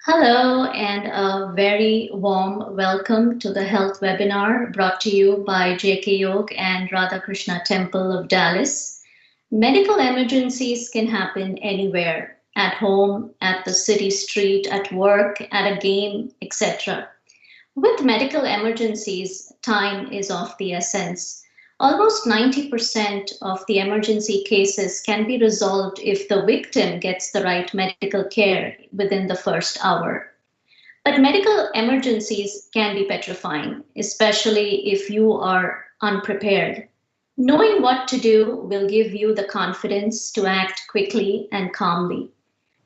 Hello, and a very warm welcome to the health webinar brought to you by JKYog and Radhakrishna Temple of Dallas. Medical emergencies can happen anywhere, at home, at the city street, at work, at a game, etc. With medical emergencies, time is of the essence. Almost 90% of the emergency cases can be resolved if the victim gets the right medical care within the first hour. But medical emergencies can be petrifying, especially if you are unprepared. Knowing what to do will give you the confidence to act quickly and calmly.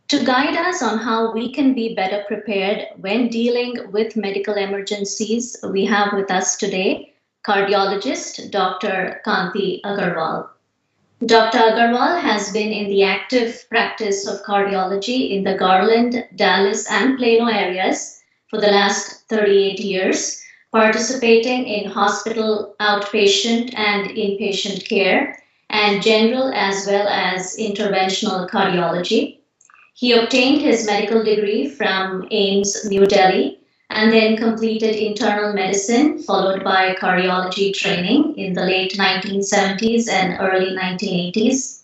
To guide us on how we can be better prepared when dealing with medical emergencies, we have with us today cardiologist Dr. Kanti Agrawal. Dr. Agrawal has been in the active practice of cardiology in the Garland, Dallas, and Plano areas for the last 38 years, participating in hospital outpatient and inpatient care and general as well as interventional cardiology. He obtained his medical degree from AIMS, New Delhi, and then completed internal medicine, followed by cardiology training in the late 1970s and early 1980s.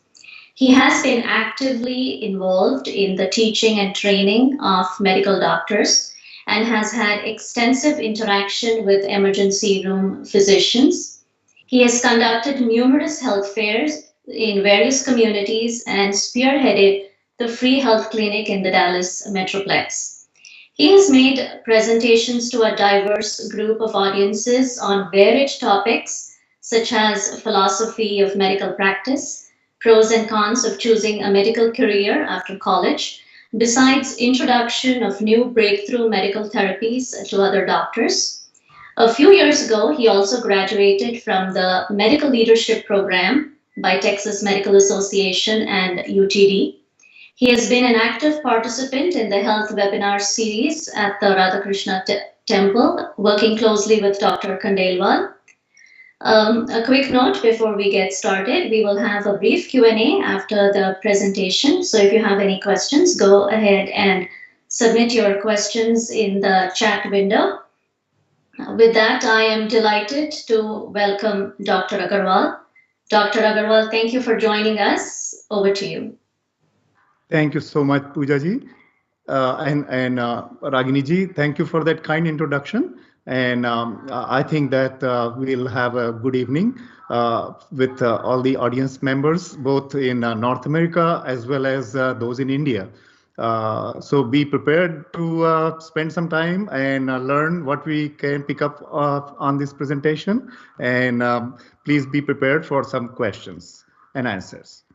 He has been actively involved in the teaching and training of medical doctors and has had extensive interaction with emergency room physicians. He has conducted numerous health fairs in various communities and spearheaded the free health clinic in the Dallas Metroplex. He has made presentations to a diverse group of audiences on varied topics such as philosophy of medical practice, pros and cons of choosing a medical career after college, besides introduction of new breakthrough medical therapies to other doctors. A few years ago, he also graduated from the Medical Leadership Program by Texas Medical Association and UTD. He has been an active participant in the health webinar series at the Radhakrishna Temple, working closely with Dr. Khandelwal. A quick note before we get started, we will have a brief Q&A after the presentation. So if you have any questions, go ahead and submit your questions in the chat window. With that, I am delighted to welcome Dr. Agrawal. Dr. Agrawal, thank you for joining us. Over to you. Thank you so much, Pooja ji. And Ragini ji, thank you for that kind introduction. And I think that we'll have a good evening with all the audience members, both in North America as well as those in India. So be prepared to spend some time and learn what we can pick up on this presentation. And please be prepared for some questions and answers.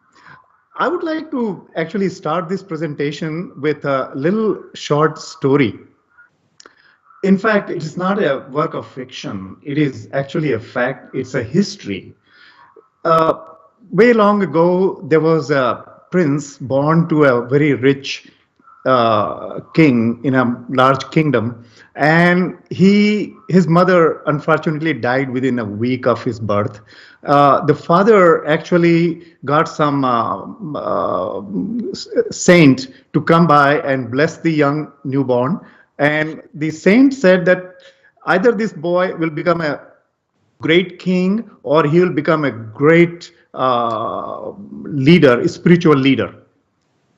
I would like to actually start this presentation with a little short story. In fact, it is not a work of fiction. It is actually a fact. It's a history. Way long ago, there was a prince born to a very rich king in a large kingdom, and his mother unfortunately died within a week of his birth. The father actually got some saint to come by and bless the young newborn, and the saint said that either this boy will become a great king or he will become a great leader, a spiritual leader.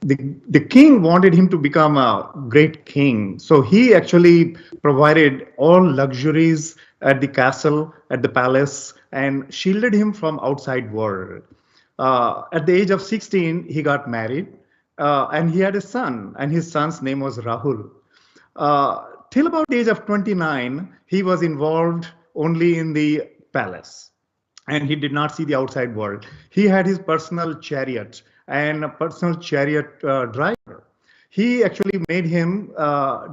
The king wanted him to become a great king. So he actually provided all luxuries at the castle, at the palace, and shielded him from outside world. At the age of 16, he got married and he had a son, and his son's name was Rahul. Till about the age of 29, he was involved only in the palace and he did not see the outside world. He had his personal chariot and a personal chariot driver. He actually made him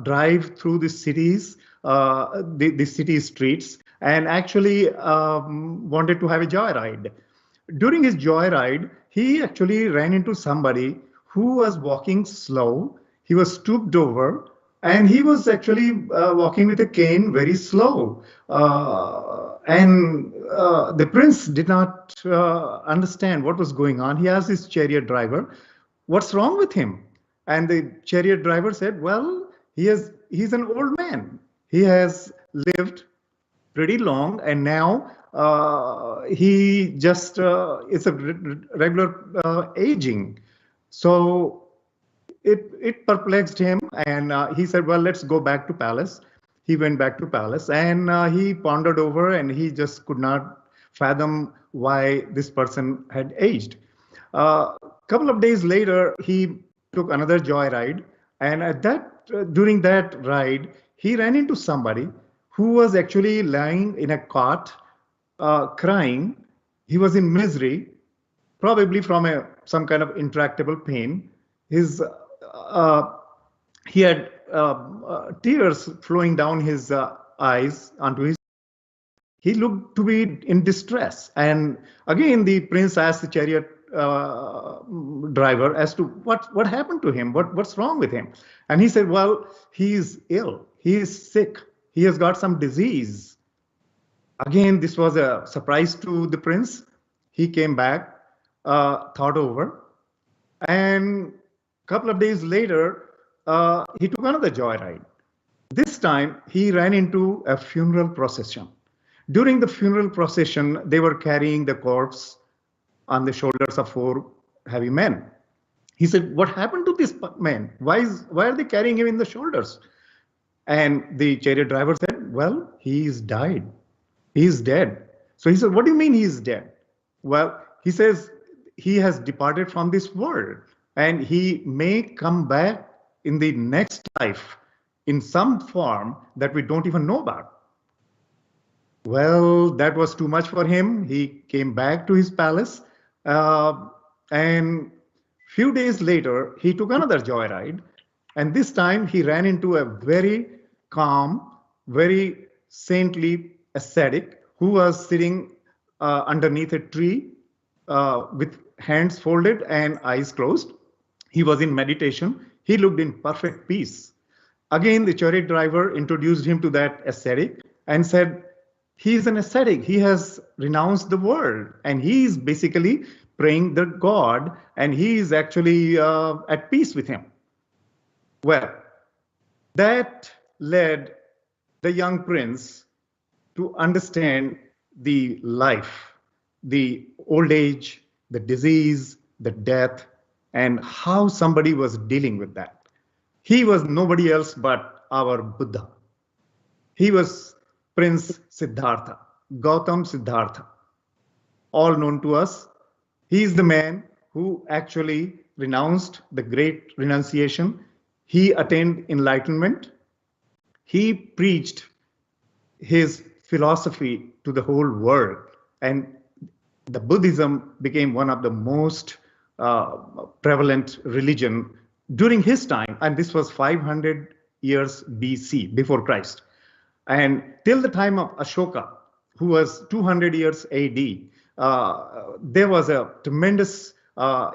drive through the cities, the city streets, and actually wanted to have a joyride. During his joyride, he actually ran into somebody who was walking slow. He was stooped over, and he was actually walking with a cane very slow. And the prince did not understand what was going on. He asked his chariot driver, "What's wrong with him?" And the chariot driver said, "Well, He's an old man. He has lived pretty long, and now he just is a regular aging. So it perplexed him, and he said, well, let's go back to palace. He went back to palace, and he pondered over, and he just could not fathom why this person had aged. A couple of days later, he took another joyride, and during that ride, he ran into somebody who was actually lying in a cot, crying. He was in misery, probably from some kind of intractable pain. He had tears flowing down his eyes onto his. He looked to be in distress, and again the prince asked the chariot driver as to what happened to him, what's wrong with him, and he said, well, he is ill, he is sick, he has got some disease. Again, this was a surprise to the prince. He came back, thought over, and a couple of days later, he took another joyride. This time, he ran into a funeral procession. During the funeral procession, they were carrying the corpse on the shoulders of 4 heavy men. He said, what happened to this man? Why are they carrying him in the shoulders? And the chariot driver said, well, he's died. He's dead. So he said, what do you mean he's dead? Well, he says he has departed from this world, and he may come back in the next life in some form that we don't even know about. Well, that was too much for him. He came back to his palace, and few days later, he took another joyride, and this time he ran into a very calm, very saintly ascetic who was sitting underneath a tree with hands folded and eyes closed. He was in meditation. He looked in perfect peace. Again, the chariot driver introduced him to that ascetic and said, he is an ascetic. He has renounced the world, and he is basically praying the God, and he is actually at peace with him. Well, that led the young prince to understand the life, the old age, the disease, the death, and how somebody was dealing with that. He was nobody else but our Buddha. He was Prince Siddhartha, Gautam Siddhartha, all known to us. He is the man who actually renounced the great renunciation. He attained enlightenment. He preached his philosophy to the whole world, and the Buddhism became one of the most prevalent religion during his time, and this was 500 years BC, before Christ. And till the time of Ashoka, who was 200 years AD, there was a tremendous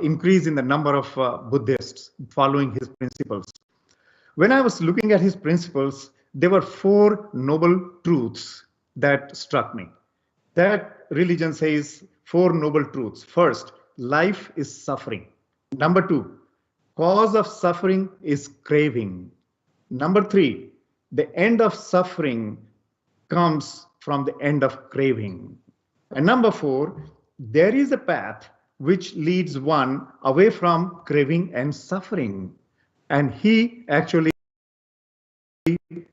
increase in the number of Buddhists following his principles. When I was looking at his principles, there were 4 noble truths that struck me. That religion says 4 noble truths. First, life is suffering. Number 2, cause of suffering is craving. Number 3, the end of suffering comes from the end of craving. And number 4, there is a path which leads one away from craving and suffering. And he actually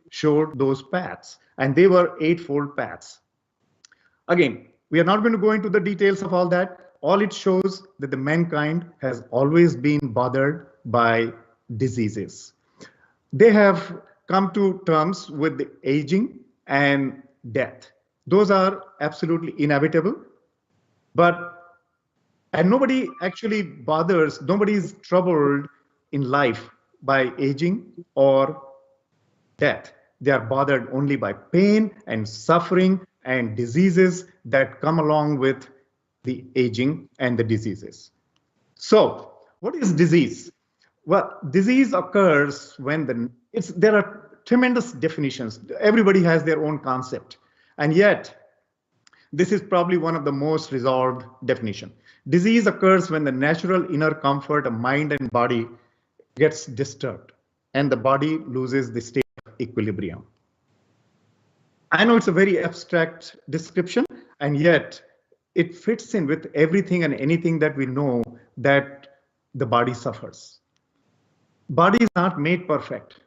showed those paths, and they were 8-fold paths. Again, we are not going to go into the details of all that. All it shows that the mankind has always been bothered by diseases. They have come to terms with the aging and death. Those are absolutely inevitable, and nobody actually bothers, nobody is troubled in life by aging or death. They are bothered only by pain and suffering and diseases that come along with the aging and the diseases. So, what is disease? Well, disease occurs when there are tremendous definitions. Everybody has their own concept. And yet, this is probably one of the most resolved definition. Disease occurs when the natural inner comfort of mind and body gets disturbed. and the body loses the state of equilibrium. I know it's a very abstract description, and yet it fits in with everything and anything that we know that the body suffers. Body is not made perfect,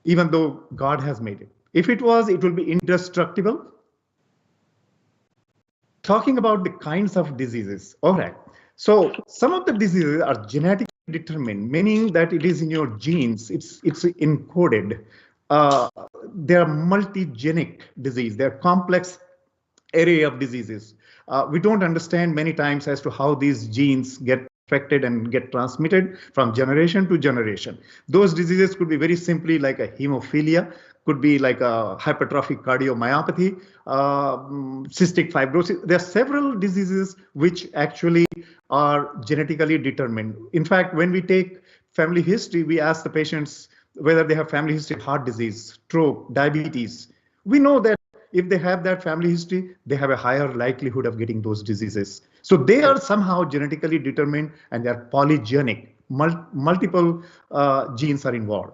even though God has made it. If it was, it will be indestructible. Talking about the kinds of diseases. All right. So some of the diseases are genetically determined, meaning that it is in your genes. It's encoded. They are multigenic disease. They're complex array of diseases. We don't understand many times as to how these genes get affected and get transmitted from generation to generation. Those diseases could be very simply like a hemophilia, could be like a hypertrophic cardiomyopathy, cystic fibrosis. There are several diseases which actually are genetically determined. In fact, when we take family history, we ask the patients whether they have family history of heart disease, stroke, diabetes. We know that if they have that family history, they have a higher likelihood of getting those diseases. So they are somehow genetically determined, and they are polygenic. Multiple genes are involved.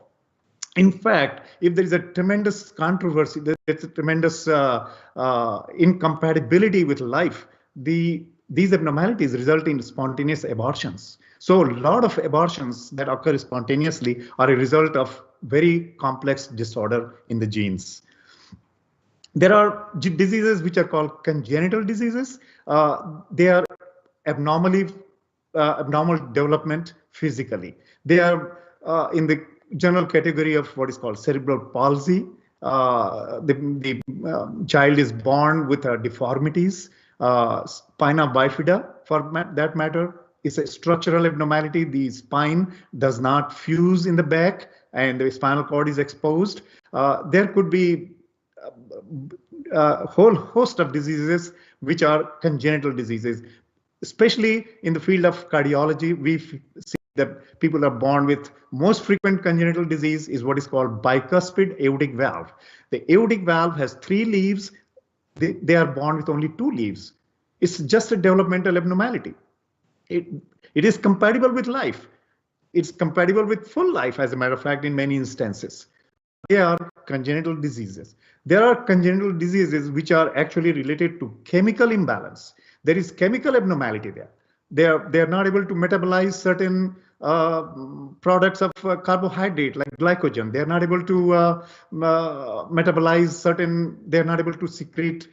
In fact, if there is a tremendous controversy, there's a tremendous incompatibility with life, these abnormalities result in spontaneous abortions. So a lot of abortions that occur spontaneously are a result of very complex disorder in the genes. There are diseases which are called congenital diseases. They are abnormal development physically. They are in the general category of what is called cerebral palsy. The child is born with deformities. Spina bifida, for that matter, is a structural abnormality. The spine does not fuse in the back, and the spinal cord is exposed. There could be a whole host of diseases which are congenital diseases. Especially in the field of cardiology, we see that people are born with most frequent congenital disease is what is called bicuspid aortic valve. The aortic valve has 3 leaves. They are born with only 2 leaves. It's just a developmental abnormality. It is compatible with life. It's compatible with full life, as a matter of fact, in many instances. They are congenital diseases. There are congenital diseases which are actually related to chemical imbalance. There is chemical abnormality there. They are not able to metabolize certain products of carbohydrate like glycogen. They are not able to metabolize certain. They are not able to secrete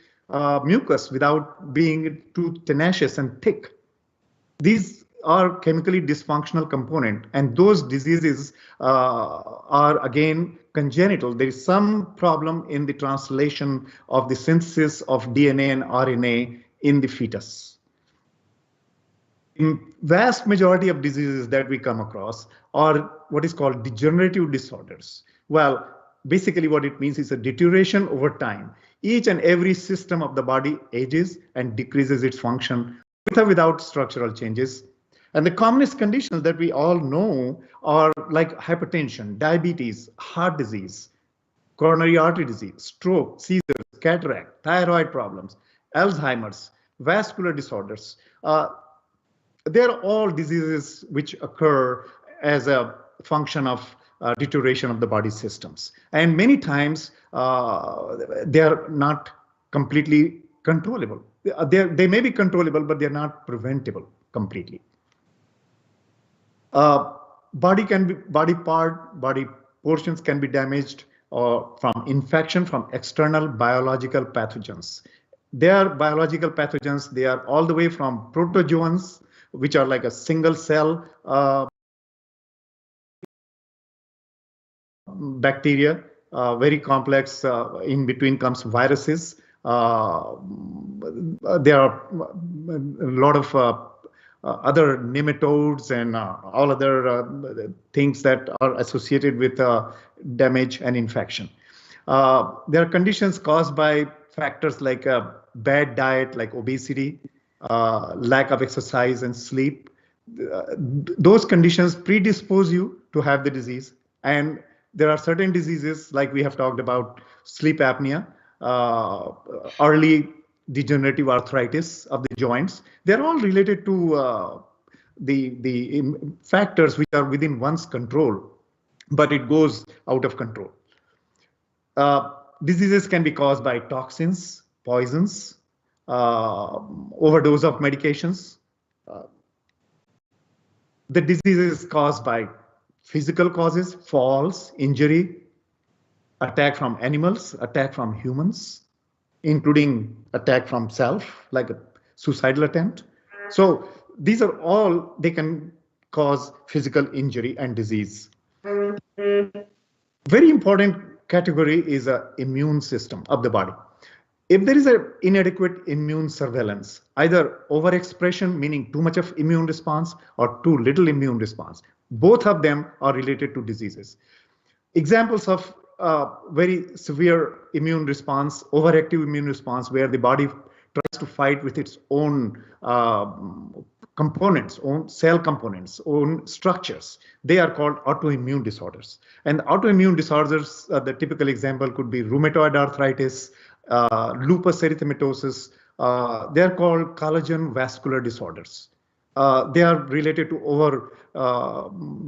mucus without being too tenacious and thick. These are chemically dysfunctional component, and those diseases are again congenital. There is some problem in the translation of the synthesis of DNA and RNA in the fetus. In vast majority of diseases that we come across are what is called degenerative disorders. Well, basically what it means is a deterioration over time. Each and every system of the body ages and decreases its function with or without structural changes. And the commonest conditions that we all know are like hypertension, diabetes, heart disease, coronary artery disease, stroke, seizures, cataract, thyroid problems, Alzheimer's, vascular disorders. They are all diseases which occur as a function of deterioration of the body systems. And many times they are not completely controllable. They may be controllable, but they're not preventable completely. Body portions can be damaged from infection from external biological pathogens. They are biological pathogens. They are all the way from protozoans, which are like a single cell bacteria, very complex. In between comes viruses. There are a lot of other nematodes and all other things that are associated with damage and infection. There are conditions caused by factors like a bad diet, like obesity, lack of exercise and sleep. Those conditions predispose you to have the disease. And there are certain diseases, like we have talked about sleep apnea, early degenerative arthritis of the joints. They're all related to the factors which are within one's control. but it goes out of control. Diseases can be caused by toxins, poisons, overdose of medications. The disease is caused by physical causes, falls, injury, attack from animals, attack from humans, including attack from self, like a suicidal attempt. So these are all, they can cause physical injury and disease. Very important category is an immune system of the body. If there is an inadequate immune surveillance, either overexpression, meaning too much of immune response, or too little immune response, both of them are related to diseases. Examples of very severe immune response, overactive immune response, where the body tries to fight with its own components, own cell components, own structures. They are called autoimmune disorders. And autoimmune disorders, the typical example could be rheumatoid arthritis, lupus erythematosus. They are called collagen vascular disorders. They are related to over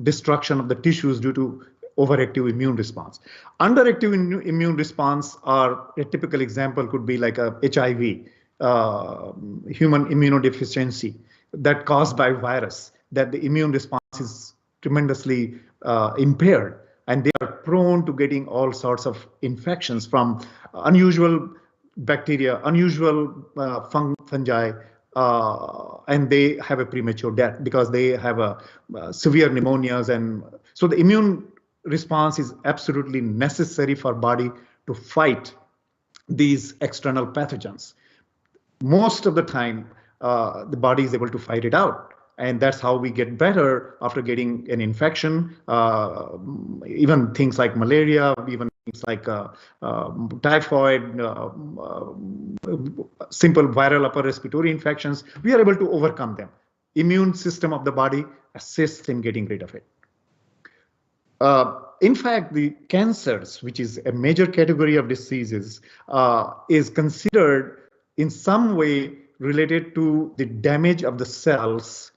destruction of the tissues due to overactive immune response. Underactive immune response are a typical example could be like a HIV, human immunodeficiency, that caused by virus, that the immune response is tremendously impaired, and they are prone to getting all sorts of infections from unusual bacteria, unusual fungi, and they have a premature death because they have severe pneumonias. And so the immune response is absolutely necessary for body to fight these external pathogens. Most of the time, the body is able to fight it out. And that's how we get better after getting an infection, even things like malaria, even things like typhoid, simple viral upper respiratory infections. We are able to overcome them. Immune system of the body assists in getting rid of it. In fact, the cancers, which is a major category of diseases, is considered in some way related to the damage of the cells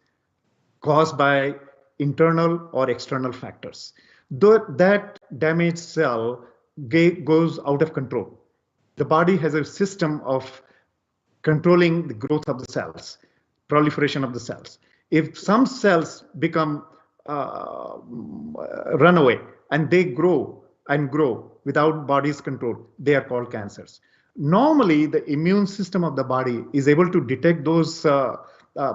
caused by internal or external factors. Though that damaged cell goes out of control. The body has a system of controlling the growth of the cells, proliferation of the cells. If some cells become run away and they grow and grow without body's control, they are called cancers. Normally, the immune system of the body is able to detect those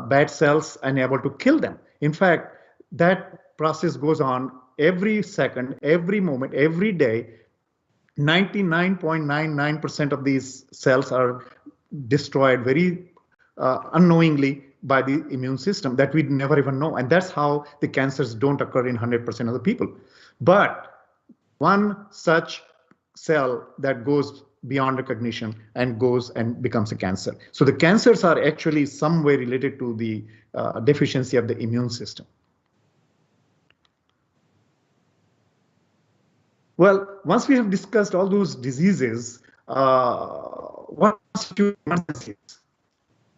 bad cells and able to kill them. In fact, that process goes on every second, every moment, every day. 99.99% of these cells are destroyed very unknowingly by the immune system that we never even know. And that's how the cancers don't occur in 100% of the people. But one such cell that goes beyond recognition and goes and becomes a cancer. So the cancers are actually some way related to the deficiency of the immune system. Well, once we have discussed all those diseases, what constitutes emergencies?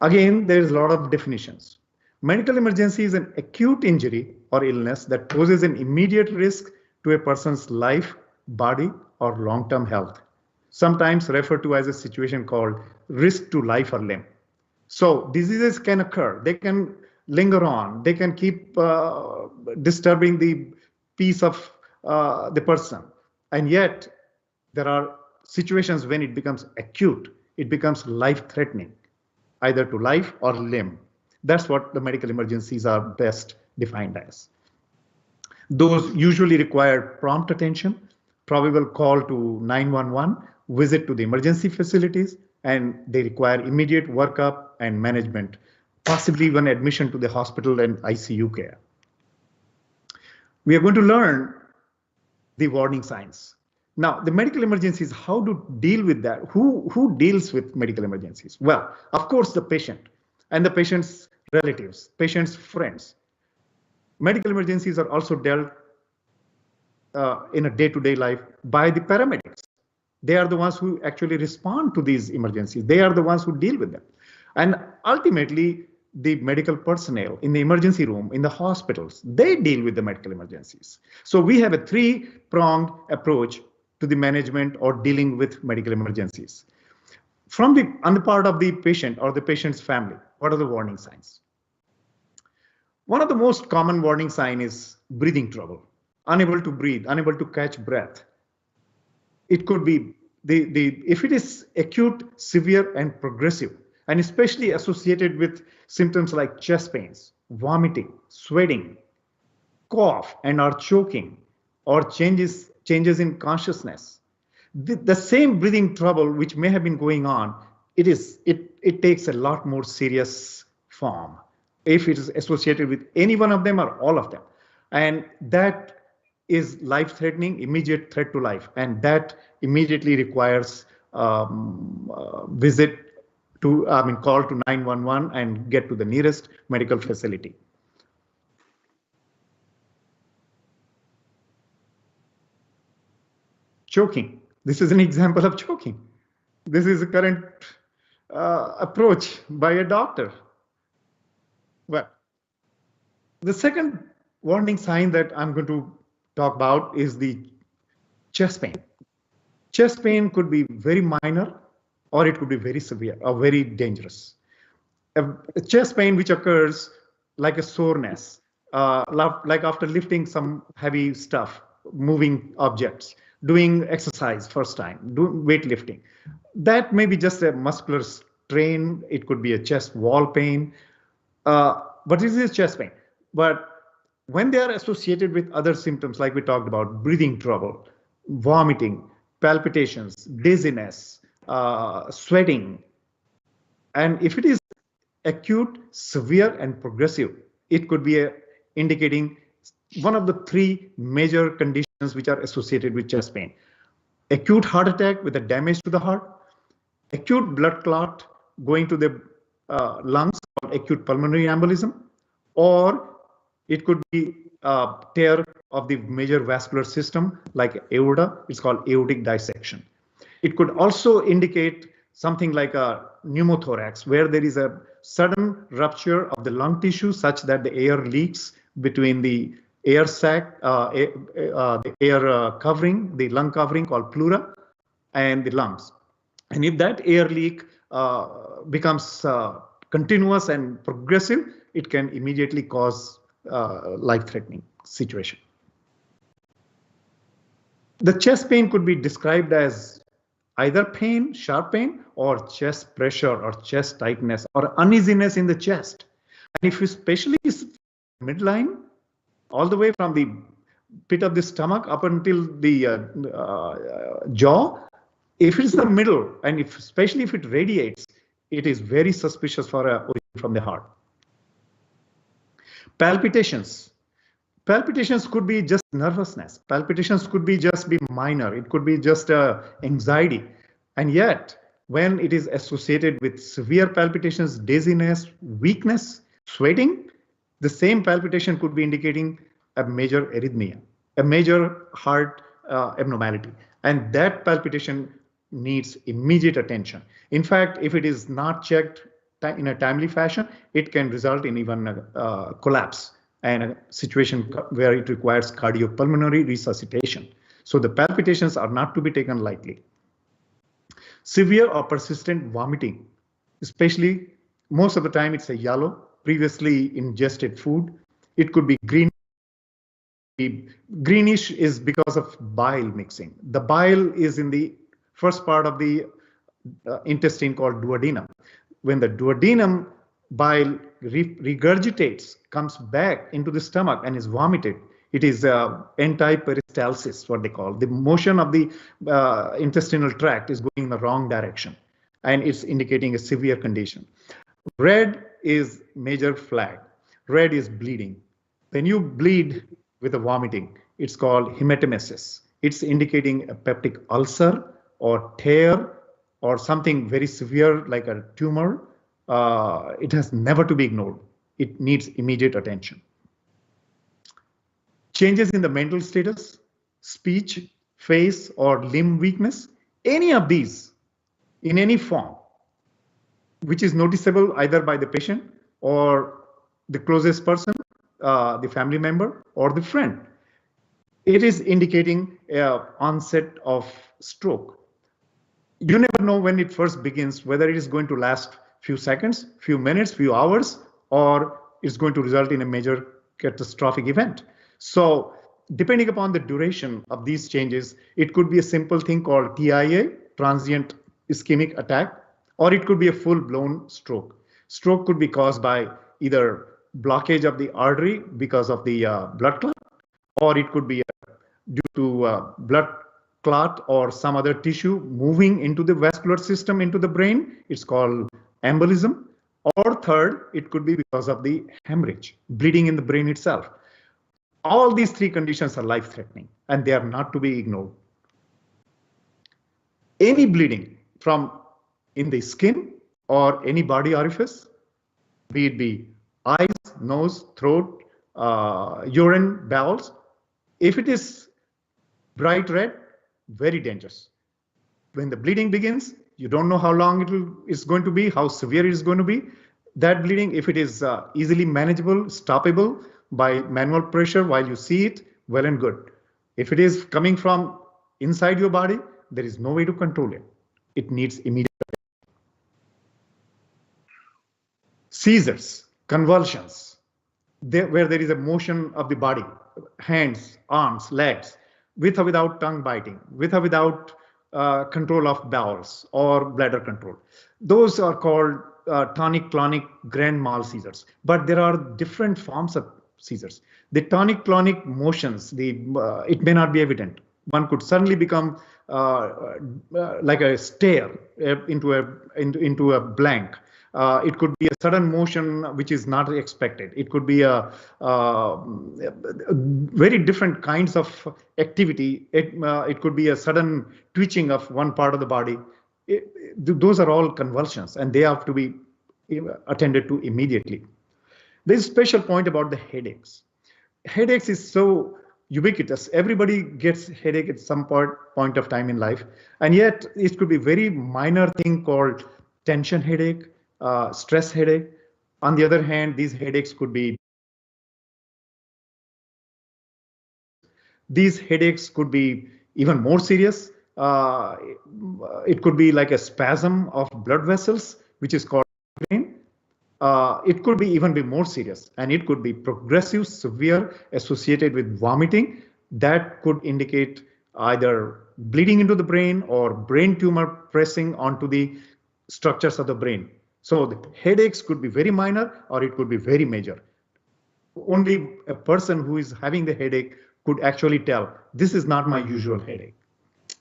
Again, there is a lot of definitions. Medical emergency is an acute injury or illness that poses an immediate risk to a person's life, body, or long-term health, sometimes referred to as a situation called risk to life or limb. So diseases can occur, they can linger on, they can keep disturbing the peace of the person. And yet there are situations when it becomes acute, it becomes life-threatening, either to life or limb. That's what the medical emergencies are best defined as. Those usually require prompt attention, probable call to 911, visit to the emergency facilities, and they require immediate workup and management, possibly even admission to the hospital and ICU care. We are going to learn the warning signs. Now, the medical emergencies, how to deal with that? Who deals with medical emergencies? Well, of course, the patient and the patient's relatives, patient's friends. Medical emergencies are also dealt in a day-to-day life by the paramedics. They are the ones who actually respond to these emergencies. They are the ones who deal with them. And ultimately, the medical personnel in the emergency room, in the hospitals, they deal with the medical emergencies. So we have a three-pronged approach to the management or dealing with medical emergencies. On the part of the patient or the patient's family, what are the warning signs? One of the most common warning signs is breathing trouble, unable to breathe, unable to catch breath. It could be if it is acute, severe, and progressive, and especially associated with symptoms like chest pains, vomiting, sweating, cough, and or choking, or changes in consciousness. The same breathing trouble which may have been going on, it takes a lot more serious form if it is associated with any one of them or all of them. And that is life-threatening, immediate threat to life, and that immediately requires call to 911 and get to the nearest medical facility. Choking. This is an example of choking. This is a current approach by a doctor. Well, the second warning sign that I'm going to talk about is the chest pain. Chest pain could be very minor, or it could be very severe or very dangerous. A chest pain which occurs like a soreness, like after lifting some heavy stuff, moving objects, doing exercise first time, doing weightlifting. That may be just a muscular strain. It could be a chest wall pain, but this is chest pain. But when they are associated with other symptoms, like we talked about, breathing trouble, vomiting, palpitations, dizziness, sweating, and if it is acute, severe, and progressive, it could be indicating one of the three major conditions which are associated with chest pain: acute heart attack with a damage to the heart, acute blood clot going to the lungs, called acute pulmonary embolism, or it could be tear of the major vascular system like aorta. It's called aortic dissection. It could also indicate something like a pneumothorax, where there is a sudden rupture of the lung tissue such that the air leaks between the air sac, the air covering, the lung covering called pleura, and the lungs. And if that air leak becomes continuous and progressive, it can immediately cause life-threatening situation. The chest pain could be described as either pain, sharp pain, or chest pressure or chest tightness or uneasiness in the chest. And if especially is midline, all the way from the pit of the stomach up until the jaw, if it's the middle, and especially if it radiates, it is very suspicious for a origin from the heart. Palpitations. Palpitations could be just nervousness. Palpitations could be minor. It could be just anxiety. And yet, when it is associated with severe palpitations, dizziness, weakness, sweating, the same palpitation could be indicating a major arrhythmia, a major heart abnormality. And that palpitation needs immediate attention. In fact, if it is not checked in a timely fashion, it can result in even a collapse and a situation where it requires cardiopulmonary resuscitation. So the palpitations are not to be taken lightly. Severe or persistent vomiting, especially most of the time it's a yellow, previously ingested food. It could be green. Greenish is because of bile mixing. The bile is in the first part of the intestine called duodenum. When the duodenum bile regurgitates, comes back into the stomach and is vomited, it is anti-peristalsis, what they call. The motion of the intestinal tract is going in the wrong direction, and it's indicating a severe condition. Red is major flag. Red is bleeding. When you bleed with a vomiting, it's called hematemesis. It's indicating a peptic ulcer or tear or something very severe like a tumor. It has never to be ignored. It needs immediate attention. Changes in the mental status, speech, face, or limb weakness, any of these in any form, which is noticeable either by the patient or the closest person, the family member or the friend. It is indicating onset of stroke. You never know when it first begins, whether it is going to last few seconds, few minutes, few hours, or it's going to result in a major catastrophic event. So depending upon the duration of these changes, it could be a simple thing called TIA, transient ischemic attack, or it could be a full-blown stroke. Stroke could be caused by either blockage of the artery because of the blood clot, or it could be due to blood clot or some other tissue moving into the vascular system, into the brain. It's called embolism. Or third, it could be because of the hemorrhage, bleeding in the brain itself. All these three conditions are life-threatening, and they are not to be ignored. Any bleeding from in the skin or any body orifice, be it be eyes, nose, throat, urine, bowels, if it is bright red, very dangerous. When the bleeding begins, you don't know how long it's going to be, how severe it is going to be. That bleeding, if it is easily manageable, stoppable by manual pressure while you see it, well and good. If it is coming from inside your body, there is no way to control it. It needs immediate seizures, convulsions, where there is a motion of the body, hands, arms, legs, with or without tongue biting, with or without control of bowels or bladder control. Those are called tonic-clonic grand mal seizures. But there are different forms of seizures. The tonic-clonic motions, it may not be evident. One could suddenly become like a stare into a blank. It could be a sudden motion which is not expected. It could be a very different kinds of activity. It could be a sudden twitching of one part of the body. Those are all convulsions, and they have to be attended to immediately. There's a special point about the headaches. Headaches is so ubiquitous. Everybody gets headache at some point of time in life, and yet it could be very minor thing called tension headache, stress headache. On the other hand, these headaches could be even more serious. It could be like a spasm of blood vessels, which is called pain. It could even be more serious, and it could be progressive, severe, associated with vomiting. That could indicate either bleeding into the brain or brain tumor pressing onto the structures of the brain. So the headaches could be very minor, or it could be very major. Only a person who is having the headache could actually tell, this is not my usual headache.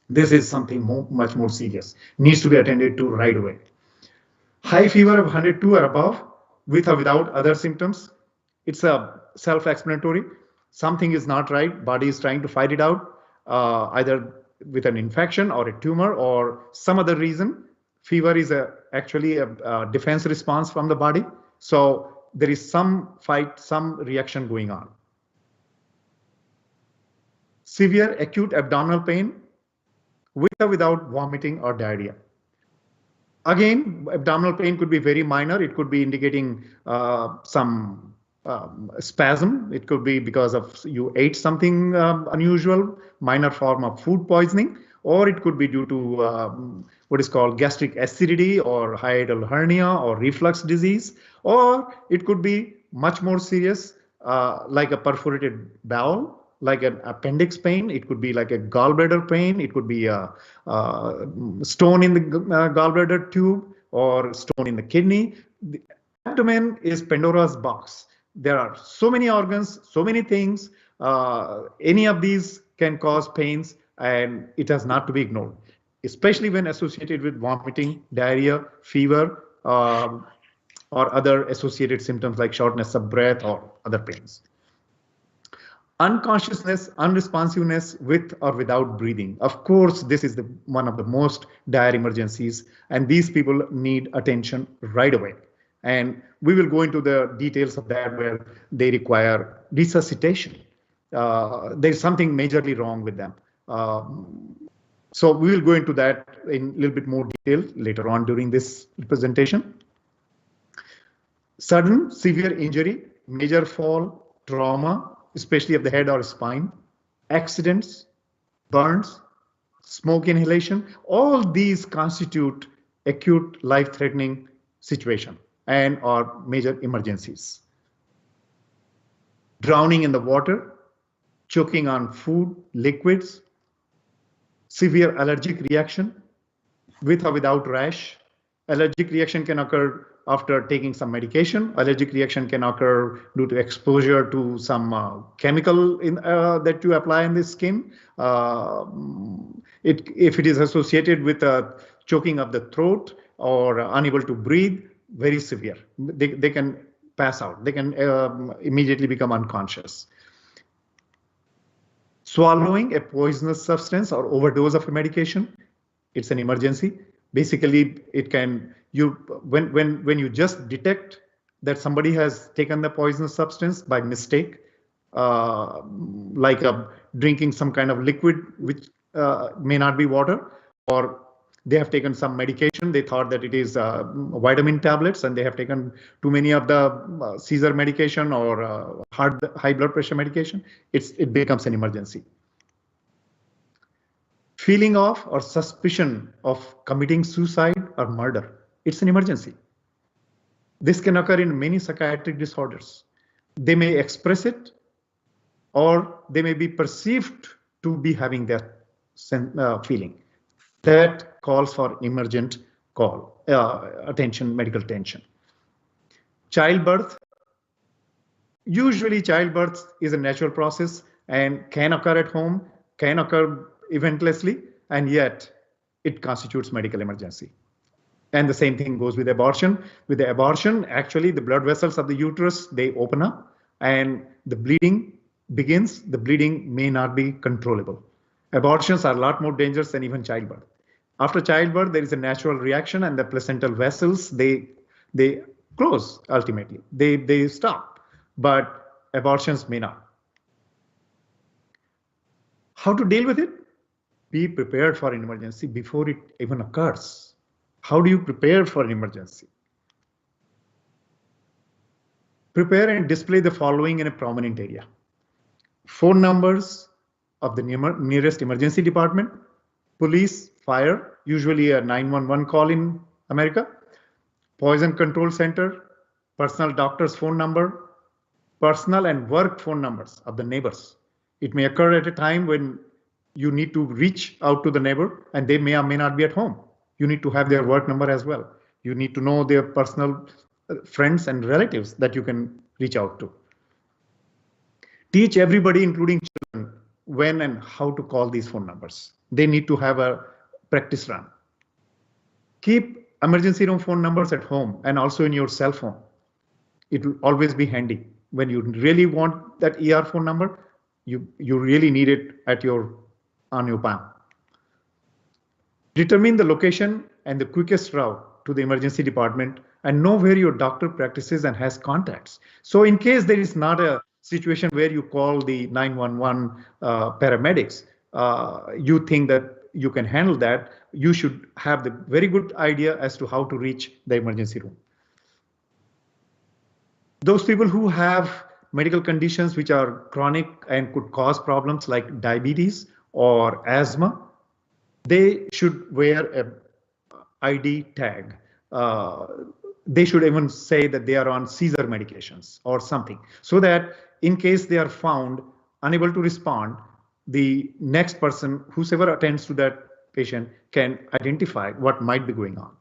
This is something much more serious, needs to be attended to right away. High fever of 102 or above, with or without other symptoms. It's a self-explanatory. Something is not right. Body is trying to fight it out, either with an infection or a tumor or some other reason. Fever is actually a defense response from the body. So there is some fight, some reaction going on. Severe acute abdominal pain with or without vomiting or diarrhea. Again, abdominal pain could be very minor. It could be indicating some spasm. It could be because of you ate something unusual, minor form of food poisoning, or it could be due to what is called gastric acidity or hiatal hernia or reflux disease, or it could be much more serious, like a perforated bowel, like an appendix pain. It could be like a gallbladder pain. It could be a stone in the gallbladder tube or stone in the kidney. The abdomen is Pandora's box. There are so many organs, so many things. Any of these can cause pains, and it has not to be ignored, especially when associated with vomiting, diarrhea, fever, or other associated symptoms like shortness of breath or other pains. Unconsciousness, unresponsiveness with or without breathing. Of course, this is one of the most dire emergencies, and these people need attention right away. And we will go into the details of that, where they require resuscitation. There's something majorly wrong with them. So we will go into that in a little bit more detail later on during this presentation. Sudden severe injury, major fall, trauma, especially of the head or spine, accidents, burns, smoke inhalation, all these constitute acute life-threatening situation and or major emergencies. Drowning in the water, choking on food, liquids, severe allergic reaction with or without rash. Allergic reaction can occur after taking some medication. Allergic reaction can occur due to exposure to some chemical that you apply in the skin. If it is associated with choking of the throat or unable to breathe, very severe. They can pass out. They can immediately become unconscious. Swallowing a poisonous substance or overdose of a medication, it's an emergency. Basically, it can when you just detect that somebody has taken the poisonous substance by mistake, like drinking some kind of liquid which may not be water, or they have taken some medication. They thought that it is vitamin tablets, and they have taken too many of the seizure medication or high blood pressure medication. It becomes an emergency. Feeling of or suspicion of committing suicide or murder, it's an emergency. This can occur in many psychiatric disorders. They may express it, or they may be perceived to be having that feeling. That calls for emergent attention, medical attention. Childbirth. Usually childbirth is a natural process and can occur at home, can occur eventlessly, and yet it constitutes medical emergency. And the same thing goes with abortion. With the abortion, actually the blood vessels of the uterus, they open up and the bleeding begins. The bleeding may not be controllable. Abortions are a lot more dangerous than even childbirth. After childbirth, there is a natural reaction and the placental vessels, they close ultimately. They stop, but abortions may not. How to deal with it? Be prepared for an emergency before it even occurs. How do you prepare for an emergency? Prepare and display the following in a prominent area. Phone numbers of the nearest emergency department, police, fire, usually a 911 call in America, poison control center, personal doctor's phone number, personal and work phone numbers of the neighbors. It may occur at a time when you need to reach out to the neighbor and they may or may not be at home. You need to have their work number as well. You need to know their personal friends and relatives that you can reach out to. Teach everybody, including children, when and how to call these phone numbers. They need to have a practice run. Keep emergency room phone numbers at home and also in your cell phone. It will always be handy. When you really want that ER phone number, you really need it on your palm. Determine the location and the quickest route to the emergency department and know where your doctor practices and has contacts. So in case there is not a situation where you call the 911 paramedics, you think that you can handle that, you should have the very good idea as to how to reach the emergency room. Those people who have medical conditions which are chronic and could cause problems like diabetes or asthma, they should wear a ID tag. They should even say that they are on seizure medications or something, so that in case they are found unable to respond, the next person, whoever attends to that patient, can identify what might be going on.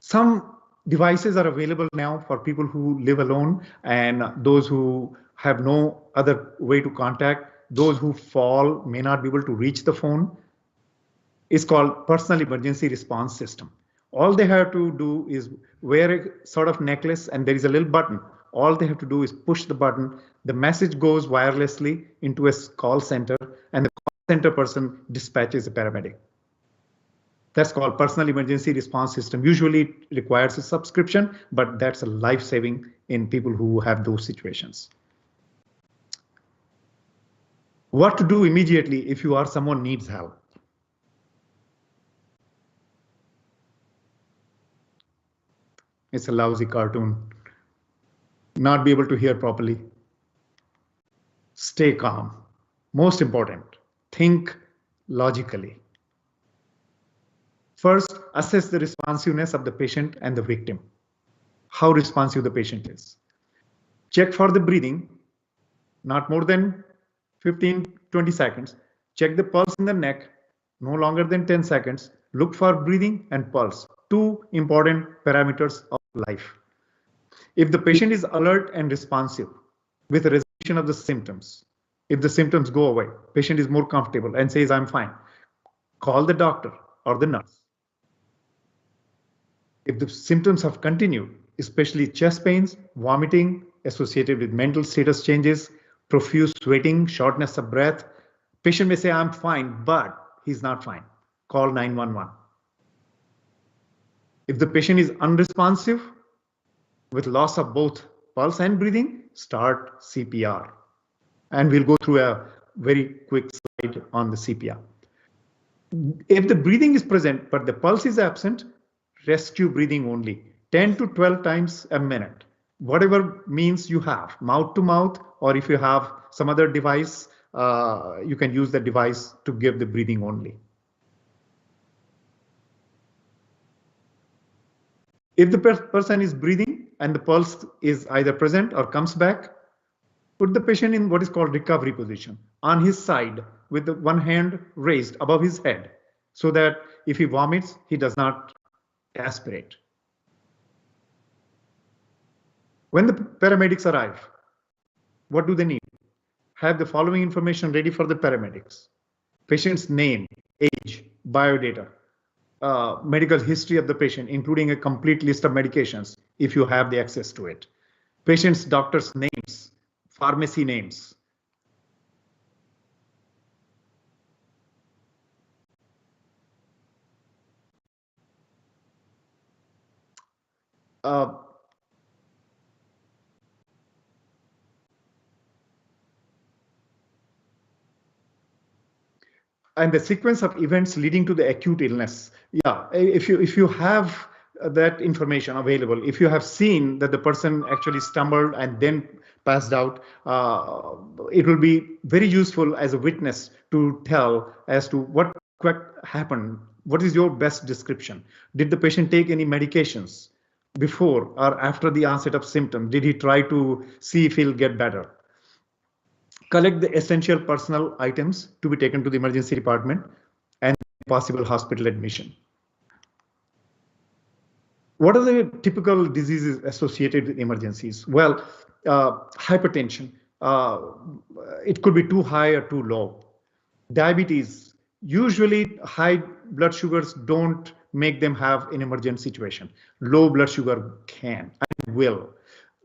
Some devices are available now for people who live alone and those who have no other way to contact. Those who fall may not be able to reach the phone. It's called personal emergency response system. All they have to do is wear a sort of necklace and there is a little button. All they have to do is push the button. The message goes wirelessly into a call center and the call center person dispatches a paramedic. That's called personal emergency response system. Usually it requires a subscription, but that's a life-saving in people who have those situations. What to do immediately if you are someone needs help? It's a lousy cartoon. Not be able to hear properly. Stay calm. Most important, think logically. First, assess the responsiveness of the patient and the victim. How responsive the patient is. Check for the breathing, not more than 15-20 seconds. Check the pulse in the neck, no longer than 10 seconds. Look for breathing and pulse, two important parameters of life. If the patient is alert and responsive with a resolution of the symptoms, if the symptoms go away, patient is more comfortable and says, I'm fine, call the doctor or the nurse. If the symptoms have continued, especially chest pains, vomiting associated with mental status changes, profuse sweating, shortness of breath, patient may say, I'm fine, but he's not fine. Call 911. If the patient is unresponsive with loss of both pulse and breathing, start CPR. And we'll go through a very quick slide on the CPR. If the breathing is present, but the pulse is absent, rescue breathing only, 10 to 12 times a minute. Whatever means you have, mouth to mouth, or if you have some other device, you can use the device to give the breathing only. If the person is breathing and the pulse is either present or comes back, put the patient in what is called recovery position on his side with the one hand raised above his head so that if he vomits, he does not aspirate. When the paramedics arrive, what do they need? Have the following information ready for the paramedics. Patient's name, age, biodata, medical history of the patient, including a complete list of medications, if you have the access to it. Patient's doctor's names, pharmacy names. And the sequence of events leading to the acute illness. Yeah, if you have that information available, if you have seen that the person actually stumbled and then passed out, it will be very useful as a witness to tell as to what happened. What is your best description? Did the patient take any medications before or after the onset of symptoms? Did he try to see if he'll get better? Collect the essential personal items to be taken to the emergency department and possible hospital admission. What are the typical diseases associated with emergencies? Well, hypertension. It could be too high or too low. Diabetes. Usually high blood sugars don't make them have an emergent situation. Low blood sugar can and will.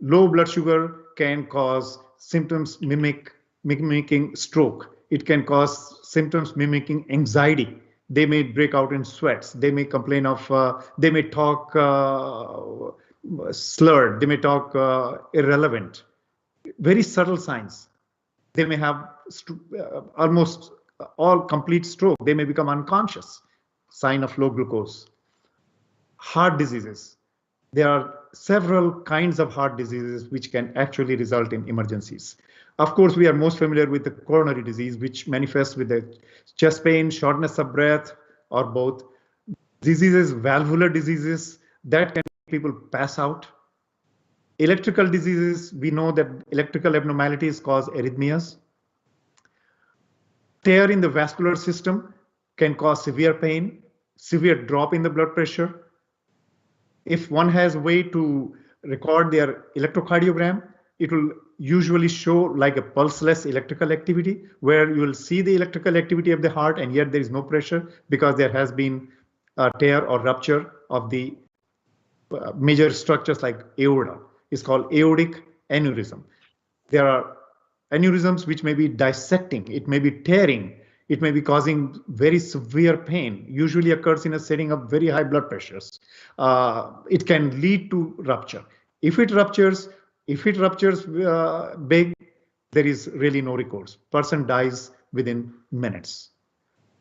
Low blood sugar can cause symptoms mimicking stroke. It can cause symptoms mimicking anxiety. They may break out in sweats. They may complain of, they may talk slurred. They may talk irrelevant. Very subtle signs. They may have almost all complete stroke. They may become unconscious. Sign of low glucose. Heart diseases. There are several kinds of heart diseases which can actually result in emergencies. Of course, we are most familiar with the coronary disease, which manifests with the chest pain, shortness of breath, or both. Diseases, valvular diseases, that can make people pass out. Electrical diseases, we know that electrical abnormalities cause arrhythmias. Tear in the vascular system can cause severe pain, severe drop in the blood pressure. If one has a way to record their electrocardiogram, it will usually show like a pulseless electrical activity, where you will see the electrical activity of the heart and yet there is no pressure because there has been a tear or rupture of the major structures like aorta. It's called aortic aneurysm. There are aneurysms which may be dissecting, it may be tearing, it may be causing very severe pain, usually occurs in a setting of very high blood pressures. It can lead to rupture. If it ruptures big, there is really no recourse. Person dies within minutes.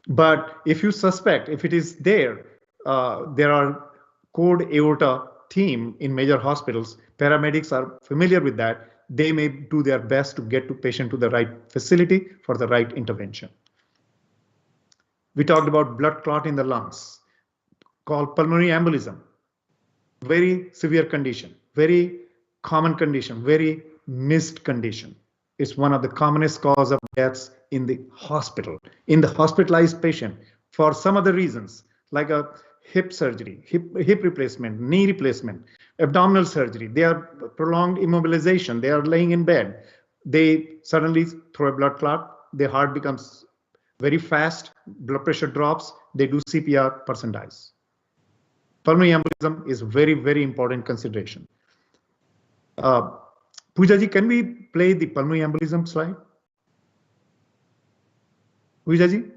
But if you suspect, if it is there, there are cord aorta team in major hospitals, paramedics are familiar with that. They may do their best to get the patient to the right facility for the right intervention. We talked about blood clot in the lungs, called pulmonary embolism. Very severe condition, very common condition, very missed condition. It's one of the commonest cause of deaths in the hospital, in the hospitalized patient for some other reasons, like a hip surgery, hip replacement, knee replacement, abdominal surgery. They are prolonged immobilization. They are laying in bed. They suddenly throw a blood clot. Their heart becomes very fast. Blood pressure drops. They do CPR, person dies. Pulmonary embolism is very, very important consideration. Poojaji, can we play the pulmonary embolism slide? Poojaji?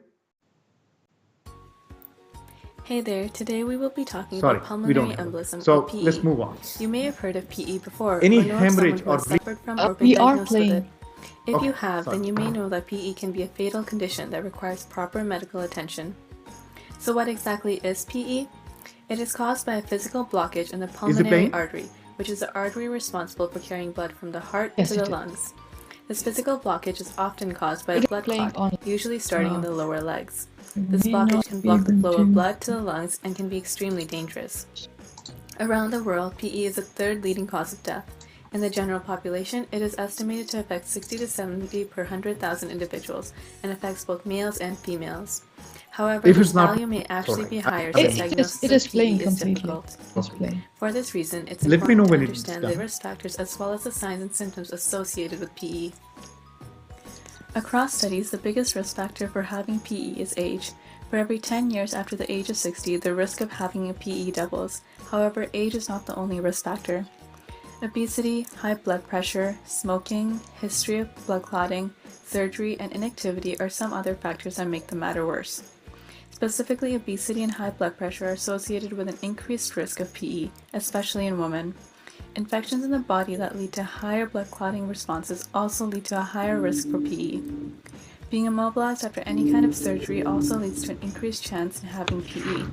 Hey there, today we will be talking about pulmonary embolism or PE. Let's move on. You may have heard of PE before, Any or know hemorrhage of someone who or has suffered from or been diagnosed with it. If you have, then you may know that PE can be a fatal condition that requires proper medical attention. So what exactly is PE? It is caused by a physical blockage in the pulmonary artery, which is the artery responsible for carrying blood from the heart to the lungs. This physical blockage is often caused by a blood clot, usually starting in the lower legs. This blockage can block the flow of blood to the lungs and can be extremely dangerous. Around the world, PE is the third leading cause of death. In the general population, it is estimated to affect 60 to 70 per 100,000 individuals and affects both males and females. However, this value may actually be higher since diagnosis of PE is difficult. For this reason, it's important to understand the risk factors as well as the signs and symptoms associated with PE. Across studies, the biggest risk factor for having PE is age. For every 10 years after the age of 60, the risk of having a PE doubles. However, age is not the only risk factor. Obesity, high blood pressure, smoking, history of blood clotting, surgery, and inactivity are some other factors that make the matter worse. Specifically, obesity and high blood pressure are associated with an increased risk of PE, especially in women. Infections in the body that lead to higher blood clotting responses also lead to a higher risk for PE. Being immobilized after any kind of surgery also leads to an increased chance in having PE.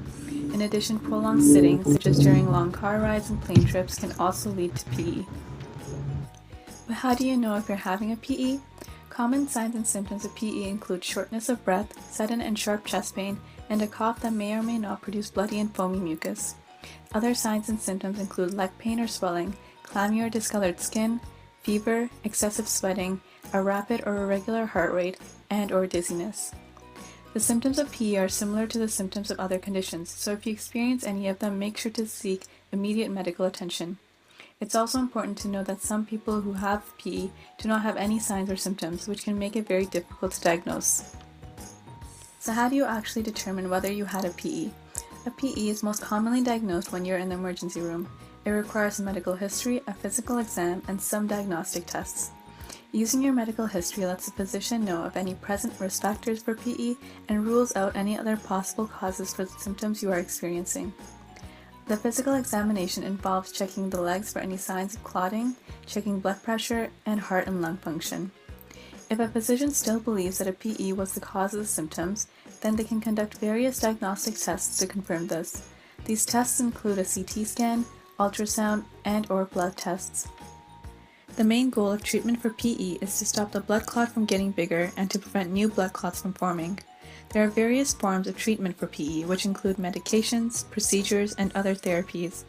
In addition, prolonged sitting, such as during long car rides and plane trips, can also lead to PE. But how do you know if you're having a PE? Common signs and symptoms of PE include shortness of breath, sudden and sharp chest pain, and a cough that may or may not produce bloody and foamy mucus. Other signs and symptoms include leg pain or swelling, clammy or discolored skin, fever, excessive sweating, a rapid or irregular heart rate, and or dizziness. The symptoms of PE are similar to the symptoms of other conditions, so if you experience any of them, make sure to seek immediate medical attention. It's also important to know that some people who have PE do not have any signs or symptoms, which can make it very difficult to diagnose. So how do you actually determine whether you had a PE? A PE is most commonly diagnosed when you're in the emergency room. It requires a medical history, a physical exam, and some diagnostic tests. Using your medical history lets the physician know of any present risk factors for PE and rules out any other possible causes for the symptoms you are experiencing. The physical examination involves checking the legs for any signs of clotting, checking blood pressure, and heart and lung function. If a physician still believes that a PE was the cause of the symptoms, then they can conduct various diagnostic tests to confirm this. These tests include a CT scan, ultrasound, and/or blood tests. The main goal of treatment for PE is to stop the blood clot from getting bigger and to prevent new blood clots from forming. There are various forms of treatment for PE, which include medications, procedures, and other therapies.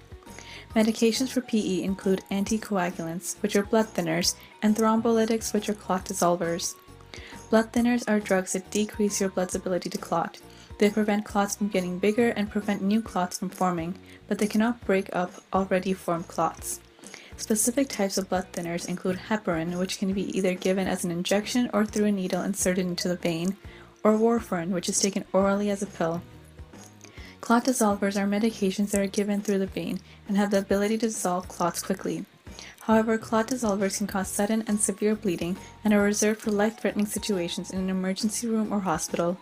Medications for PE include anticoagulants, which are blood thinners, and thrombolytics, which are clot dissolvers. Blood thinners are drugs that decrease your blood's ability to clot. They prevent clots from getting bigger and prevent new clots from forming, but they cannot break up already formed clots. Specific types of blood thinners include heparin, which can be either given as an injection or through a needle inserted into the vein, or warfarin, which is taken orally as a pill. Clot dissolvers are medications that are given through the vein and have the ability to dissolve clots quickly. However, clot dissolvers can cause sudden and severe bleeding and are reserved for life-threatening situations in an emergency room or hospital.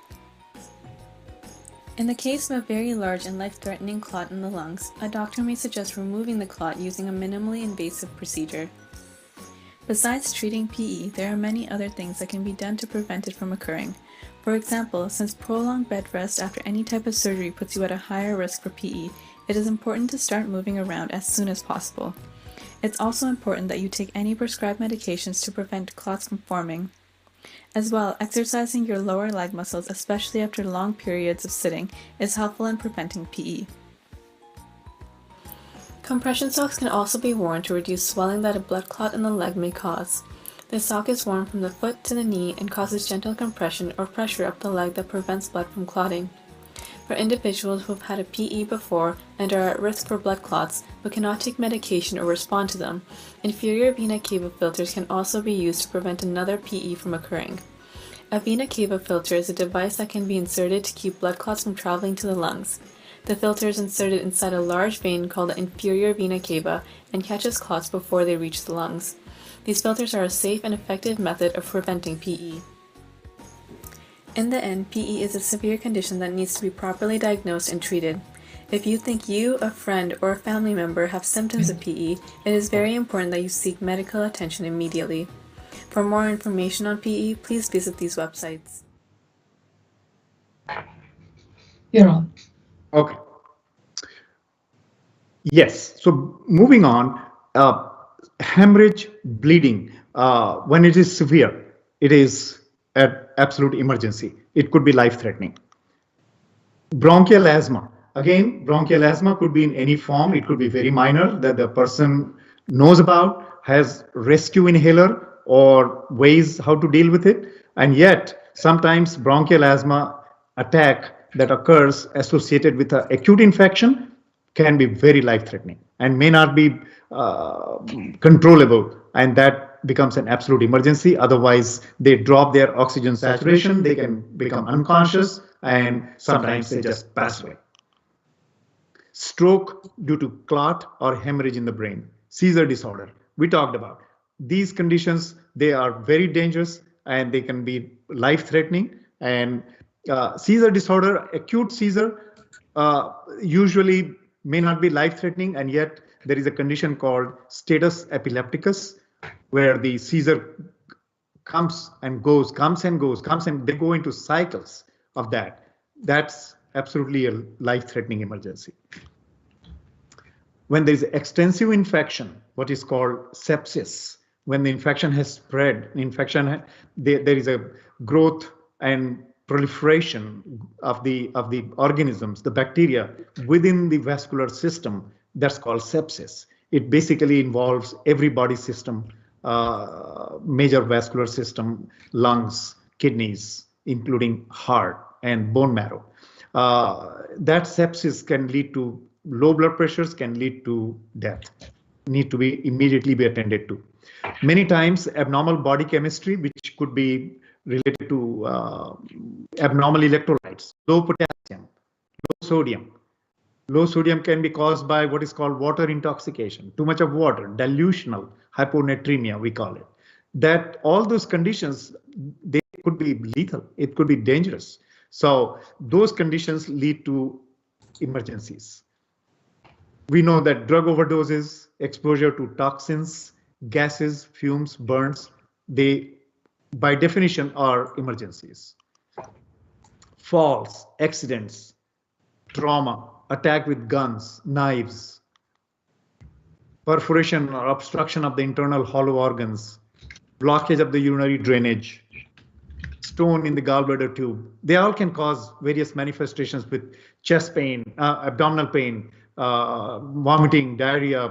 In the case of a very large and life-threatening clot in the lungs, a doctor may suggest removing the clot using a minimally invasive procedure. Besides treating PE, there are many other things that can be done to prevent it from occurring. For example, since prolonged bed rest after any type of surgery puts you at a higher risk for PE, it is important to start moving around as soon as possible. It's also important that you take any prescribed medications to prevent clots from forming. As well, exercising your lower leg muscles, especially after long periods of sitting, is helpful in preventing PE. Compression socks can also be worn to reduce swelling that a blood clot in the leg may cause. The sock is worn from the foot to the knee and causes gentle compression or pressure up the leg that prevents blood from clotting. For individuals who have had a PE before and are at risk for blood clots but cannot take medication or respond to them, inferior vena cava filters can also be used to prevent another PE from occurring. A vena cava filter is a device that can be inserted to keep blood clots from traveling to the lungs. The filter is inserted inside a large vein called the inferior vena cava and catches clots before they reach the lungs. These filters are a safe and effective method of preventing PE. In the end, PE is a severe condition that needs to be properly diagnosed and treated. If you think you, a friend, or a family member have symptoms of PE, it is very important that you seek medical attention immediately. For more information on PE, please visit these websites. You're on. Okay. Yes. So moving on, hemorrhage, bleeding, when it is severe, it is an absolute emergency. It could be life-threatening. Bronchial asthma. Again, bronchial asthma could be in any form. It could be very minor that the person knows about, has rescue inhaler, or ways how to deal with it. And yet, sometimes bronchial asthma attack that occurs associated with an acute infection can be very life-threatening and may not be controllable, and that becomes an absolute emergency. Otherwise, they drop their oxygen saturation, they can become unconscious, and sometimes they just pass away. Stroke due to clot or hemorrhage in the brain, seizure disorder, we talked about. These conditions, they are very dangerous and they can be life-threatening. And seizure disorder, acute seizure, usually may not be life-threatening, and yet there is a condition called status epilepticus, where the seizure comes and goes, comes and goes, comes and they go into cycles of that. That's absolutely a life-threatening emergency. When there is extensive infection, what is called sepsis, when the infection has spread, there is a growth and proliferation of the organisms, the bacteria within the vascular system, that's called sepsis. It basically involves every body system, major vascular system, lungs, kidneys, including heart and bone marrow. That sepsis can lead to low blood pressures, can lead to death, need to be immediately be attended to. Many times abnormal body chemistry, which could be related to abnormal electrolytes, low potassium, low sodium. Low sodium can be caused by what is called water intoxication, too much of water, dilutional hyponatremia, we call it. That all those conditions, they could be lethal, it could be dangerous. So those conditions lead to emergencies. We know that drug overdoses, exposure to toxins, gases, fumes, burns, they by definition are emergencies. Falls, accidents, trauma, attack with guns, knives, perforation or obstruction of the internal hollow organs, blockage of the urinary drainage, stone in the gallbladder tube. They all can cause various manifestations with chest pain, abdominal pain, vomiting, diarrhea,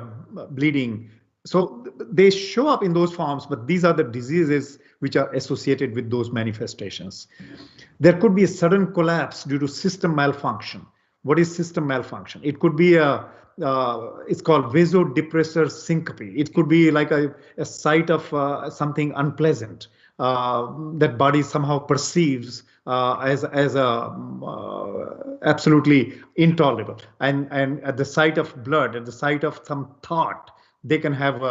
bleeding. So they show up in those forms, but these are the diseases which are associated with those manifestations. There could be a sudden collapse due to system malfunction. What is system malfunction? It could be it's called vasodepressor syncope. It could be like a site of something unpleasant that body somehow perceives as absolutely intolerable. And at the site of blood, at the site of some thought, they can have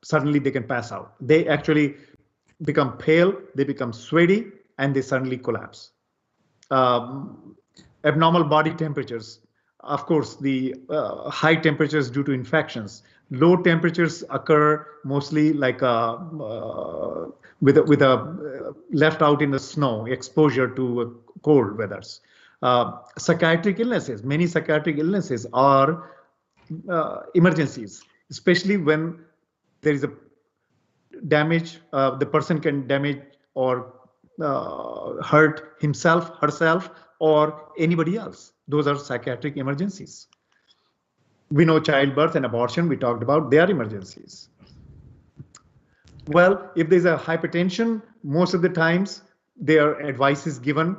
suddenly they can pass out. They actually become pale, they become sweaty, and they suddenly collapse. Abnormal body temperatures. Of course, the high temperatures due to infections. Low temperatures occur mostly like with a left out in the snow, exposure to cold weathers. Psychiatric illnesses, many psychiatric illnesses are emergencies, especially when there is a damage, the person can damage or hurt himself, herself, or anybody else. Those are psychiatric emergencies. We know childbirth and abortion, we talked about, they are emergencies. Well, if there's a hypertension, most of the times their advice is given,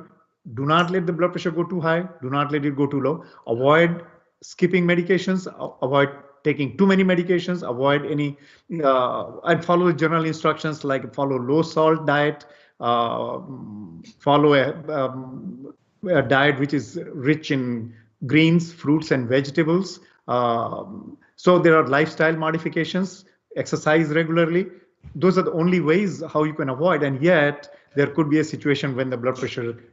do not let the blood pressure go too high, do not let it go too low, avoid skipping medications, avoid taking too many medications, avoid any, and follow the general instructions like follow low salt diet, follow a diet which is rich in greens, fruits, and vegetables. So there are lifestyle modifications, exercise regularly. Those are the only ways how you can avoid, and yet there could be a situation when the blood pressure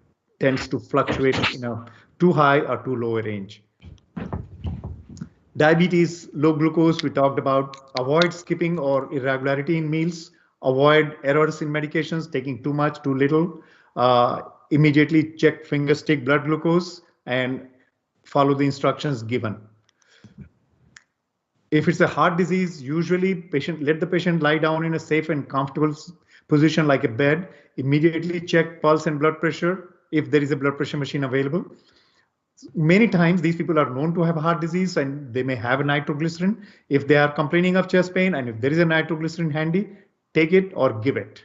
tends to fluctuate in a too high or too low range. Diabetes, low glucose, we talked about. Avoid skipping or irregularity in meals. Avoid errors in medications, taking too much, too little. Immediately check finger stick blood glucose and follow the instructions given. If it's a heart disease, usually let the patient lie down in a safe and comfortable position like a bed. Immediately check pulse and blood pressure if there is a blood pressure machine available. Many times these people are known to have heart disease and they may have a nitroglycerin. If they are complaining of chest pain and if there is a nitroglycerin handy, take it or give it.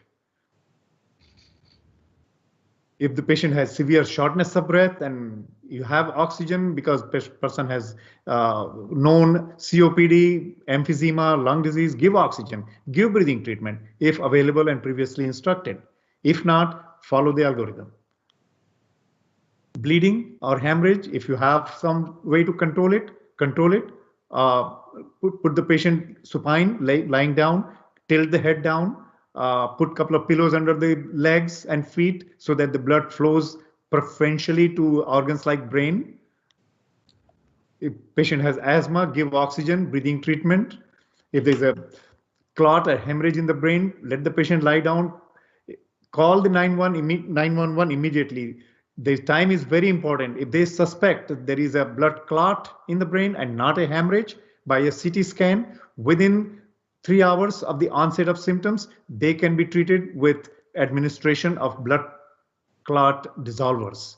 If the patient has severe shortness of breath and you have oxygen because person has known COPD, emphysema, lung disease, give oxygen, give breathing treatment if available and previously instructed. If not, follow the algorithm. Bleeding or hemorrhage, if you have some way to control it, put the patient supine, lying down, tilt the head down, put a couple of pillows under the legs and feet so that the blood flows preferentially to organs like brain. If patient has asthma, give oxygen, breathing treatment. If there's a clot or hemorrhage in the brain, let the patient lie down. Call the 911 immediately. The time is very important. If they suspect that there is a blood clot in the brain and not a hemorrhage, by a CT scan, within 3 hours of the onset of symptoms, they can be treated with administration of blood clot dissolvers.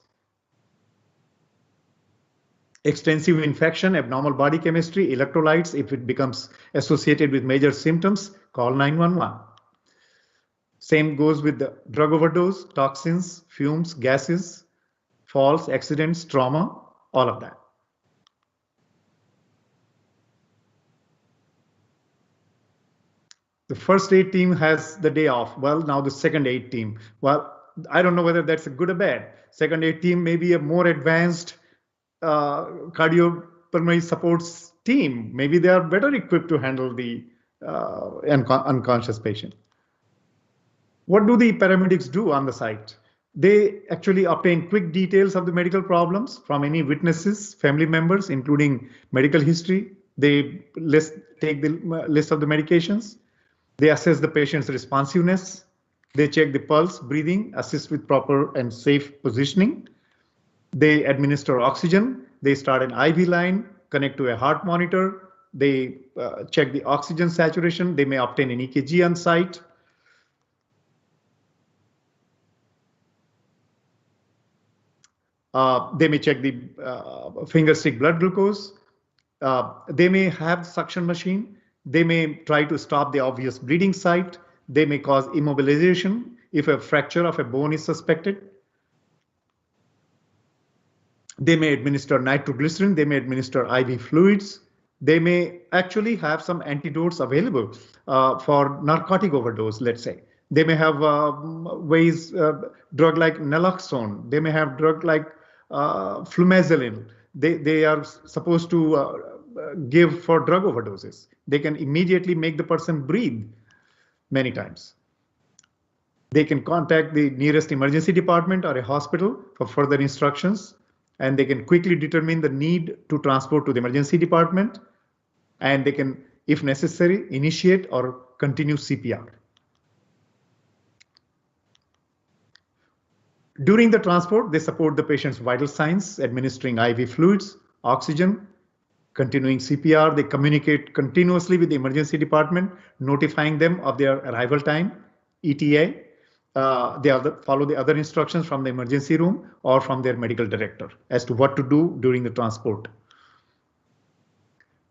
Extensive infection, abnormal body chemistry, electrolytes, if it becomes associated with major symptoms, call 911. Same goes with the drug overdose, toxins, fumes, gases, falls, accidents, trauma, all of that. The first aid team has the day off. Well, now the second aid team. Well, I don't know whether that's a good or bad. Second aid team may be a more advanced cardiopulmonary supports team. Maybe they are better equipped to handle the unconscious patient. What do the paramedics do on the site? They actually obtain quick details of the medical problems from any witnesses, family members, including medical history. They take the list of the medications. They assess the patient's responsiveness. They check the pulse, breathing, assist with proper and safe positioning. They administer oxygen. They start an IV line, connect to a heart monitor. They check the oxygen saturation. They may obtain an EKG on site. They may check the finger stick blood glucose. They may have suction machine. They may try to stop the obvious bleeding site. They may cause immobilization if a fracture of a bone is suspected. They may administer nitroglycerin. They may administer IV fluids. They may actually have some antidotes available for narcotic overdose, let's say. They may have ways, drug like naloxone. They may have drug like flumazenil. They are supposed to give for drug overdoses. They can immediately make the person breathe many times. They can contact the nearest emergency department or a hospital for further instructions, and they can quickly determine the need to transport to the emergency department, and they can, if necessary, initiate or continue CPR. During the transport, they support the patient's vital signs, administering IV fluids, oxygen, continuing CPR. They communicate continuously with the emergency department, notifying them of their arrival time, ETA. They follow the other instructions from the emergency room or from their medical director as to what to do during the transport.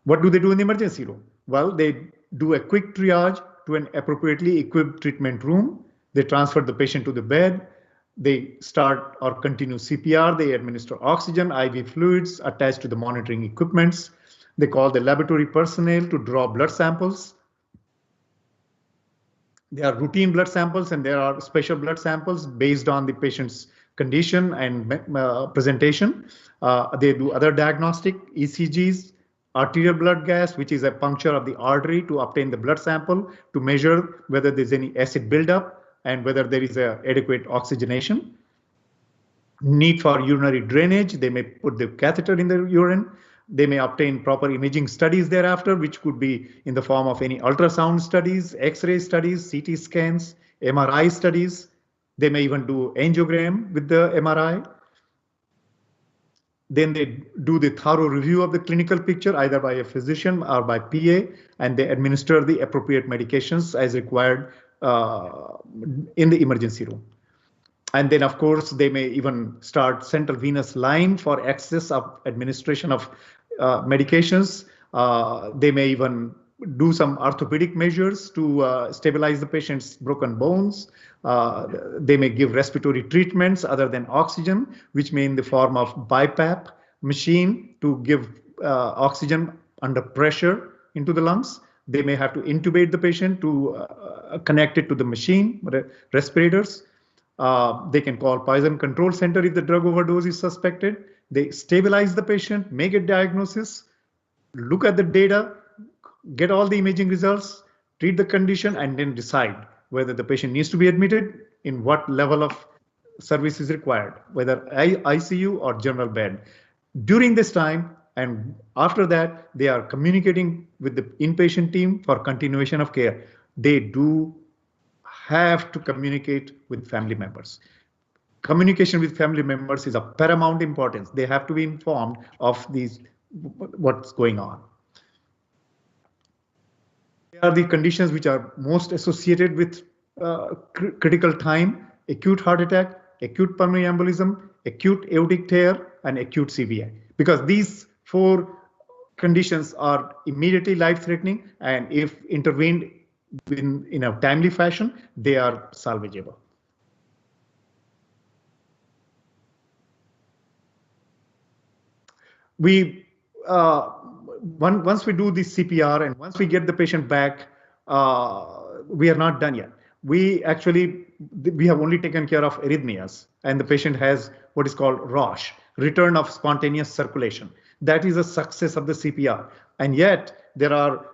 What do they do in the emergency room? Well, they do a quick triage to an appropriately equipped treatment room. They transfer the patient to the bed. They start or continue CPR. They administer oxygen, IV fluids attached to the monitoring equipments. They call the laboratory personnel to draw blood samples. There are routine blood samples and there are special blood samples based on the patient's condition and presentation. They do other diagnostic ECGs, arterial blood gas, which is a puncture of the artery to obtain the blood sample to measure whether there's any acid buildup and whether there is adequate oxygenation. Need for urinary drainage, they may put the catheter in the urine. They may obtain proper imaging studies thereafter, which could be in the form of any ultrasound studies, X-ray studies, CT scans, MRI studies. They may even do angiogram with the MRI. Then they do the thorough review of the clinical picture, either by a physician or by PA, and they administer the appropriate medications as required in the emergency room. And then, of course, they may even start central venous line for access of administration of medications. They may even do some orthopedic measures to stabilize the patient's broken bones. They may give respiratory treatments other than oxygen, which may in the form of BiPAP machine to give oxygen under pressure into the lungs. They may have to intubate the patient to connect it to the machine, respirators. They can call poison control center if the drug overdose is suspected. They stabilize the patient, make a diagnosis, look at the data, get all the imaging results, treat the condition, and then decide whether the patient needs to be admitted, in what level of service is required, whether ICU or general bed. During this time and after that, they are communicating with the inpatient team for continuation of care. They do have to communicate with family members. Communication with family members is of paramount importance. They have to be informed of what's going on. They are the conditions which are most associated with critical time: acute heart attack, acute pulmonary embolism, acute aortic tear, and acute CVI. Because these four conditions are immediately life-threatening, and if intervened in a timely fashion, they are salvageable. Once we do the CPR and once we get the patient back, we are not done yet. We have only taken care of arrhythmias, and the patient has what is called ROSH, return of spontaneous circulation. That is a success of the CPR. And yet there are